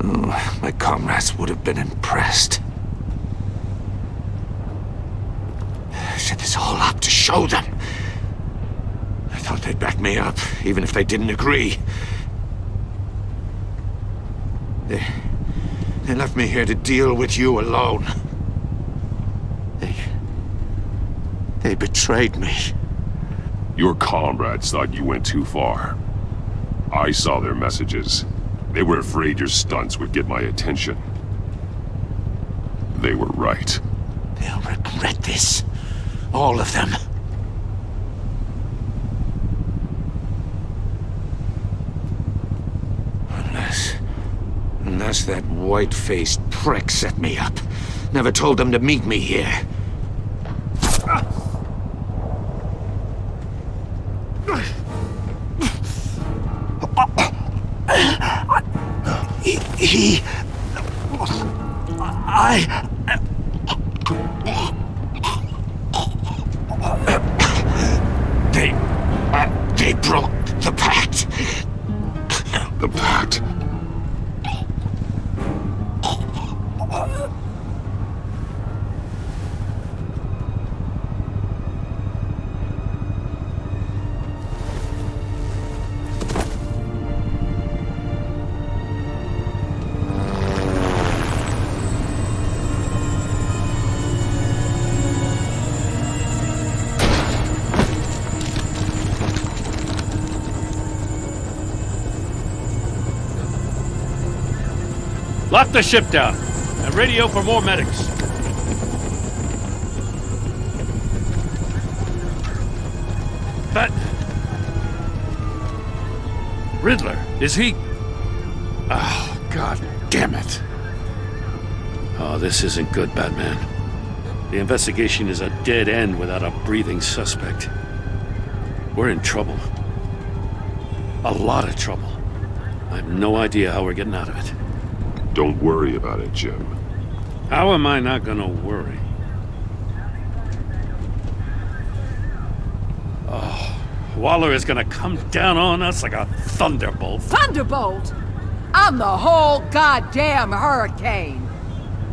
Oh, my comrades would have been impressed. I set this all up to show them. I thought they'd back me up, even if they didn't agree. They left me here to deal with you alone. They betrayed me. Your comrades thought you went too far. I saw their messages. They were afraid your stunts would get my attention. They were right. They'll regret this. All of them. Unless that white-faced prick set me up. Never told them to meet me here. They broke the pact. The pact? Lock the ship down, and radio for more medics. But... Riddler, is he... Oh, God damn it. Oh, this isn't good, Batman. The investigation is a dead end without a breathing suspect. We're in trouble. A lot of trouble. I have no idea how we're getting out of it. Don't worry about it, Jim. How am I not gonna worry? Oh, Waller is gonna come down on us like a thunderbolt. Thunderbolt? I'm the whole goddamn hurricane.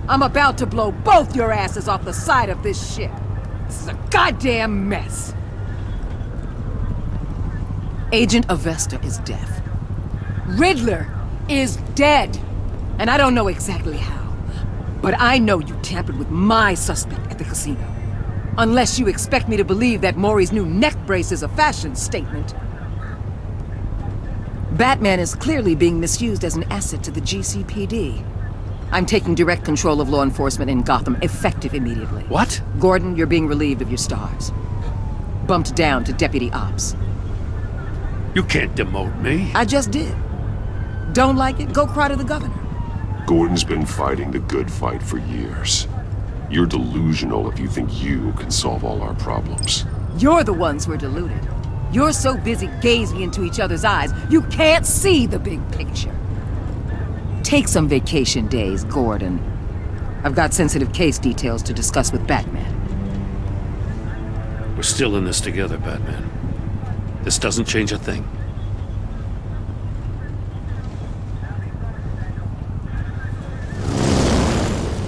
I'm about to blow both your asses off the side of this ship. This is a goddamn mess. Agent Avesta is deaf. Riddler is dead. And I don't know exactly how, but I know you tampered with my suspect at the casino. Unless you expect me to believe that Maury's new neck brace is a fashion statement. Batman is clearly being misused as an asset to the GCPD. I'm taking direct control of law enforcement in Gotham, effective immediately. What? Gordon, you're being relieved of your stars. Bumped down to Deputy Ops. You can't demote me. I just did. Don't like it? Go cry to the governor. Gordon's been fighting the good fight for years. You're delusional if you think you can solve all our problems. You're the ones who are deluded. You're so busy gazing into each other's eyes, you can't see the big picture. Take some vacation days, Gordon. I've got sensitive case details to discuss with Batman. We're still in this together, Batman. This doesn't change a thing.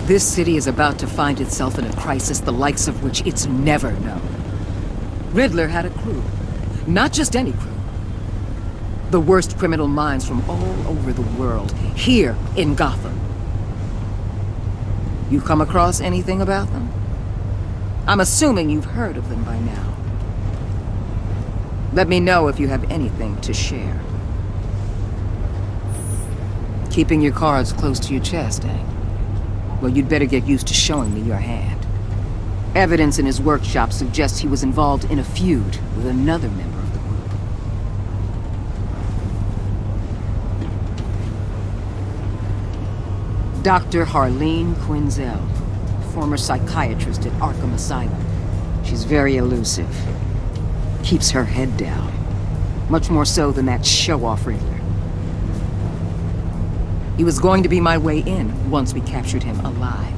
This city is about to find itself in a crisis the likes of which it's never known. Riddler had a crew. Not just any crew. The worst criminal minds from all over the world, here in Gotham. You come across anything about them? I'm assuming you've heard of them by now. Let me know if you have anything to share. Keeping your cards close to your chest, eh? Well, you'd better get used to showing me your hand. Evidence in his workshop suggests he was involved in a feud with another member of the group. Dr. Harleen Quinzel, former psychiatrist at Arkham Asylum. She's very elusive. Keeps her head down. Much more so than that show-off Riddler. He was going to be my way in once we captured him alive.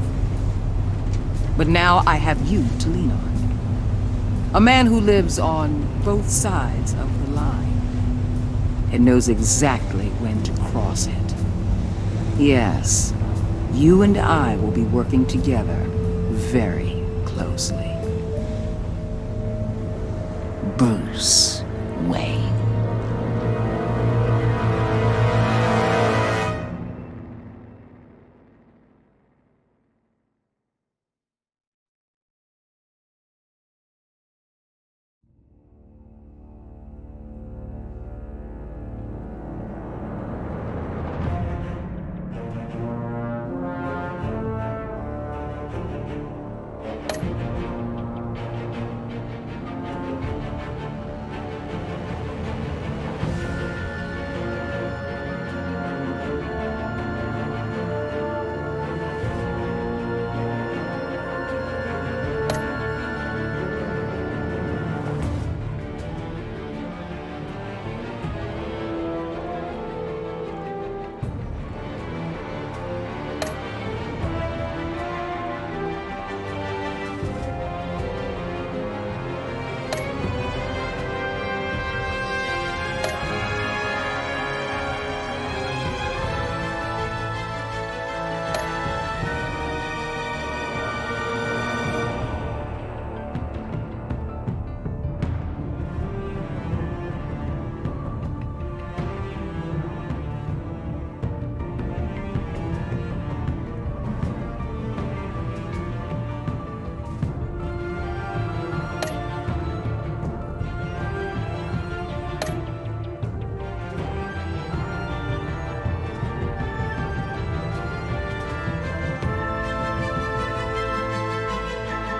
But now I have you to lean on. A man who lives on both sides of the line and knows exactly when to cross it. Yes, you and I will be working together very closely. Bruce Wayne.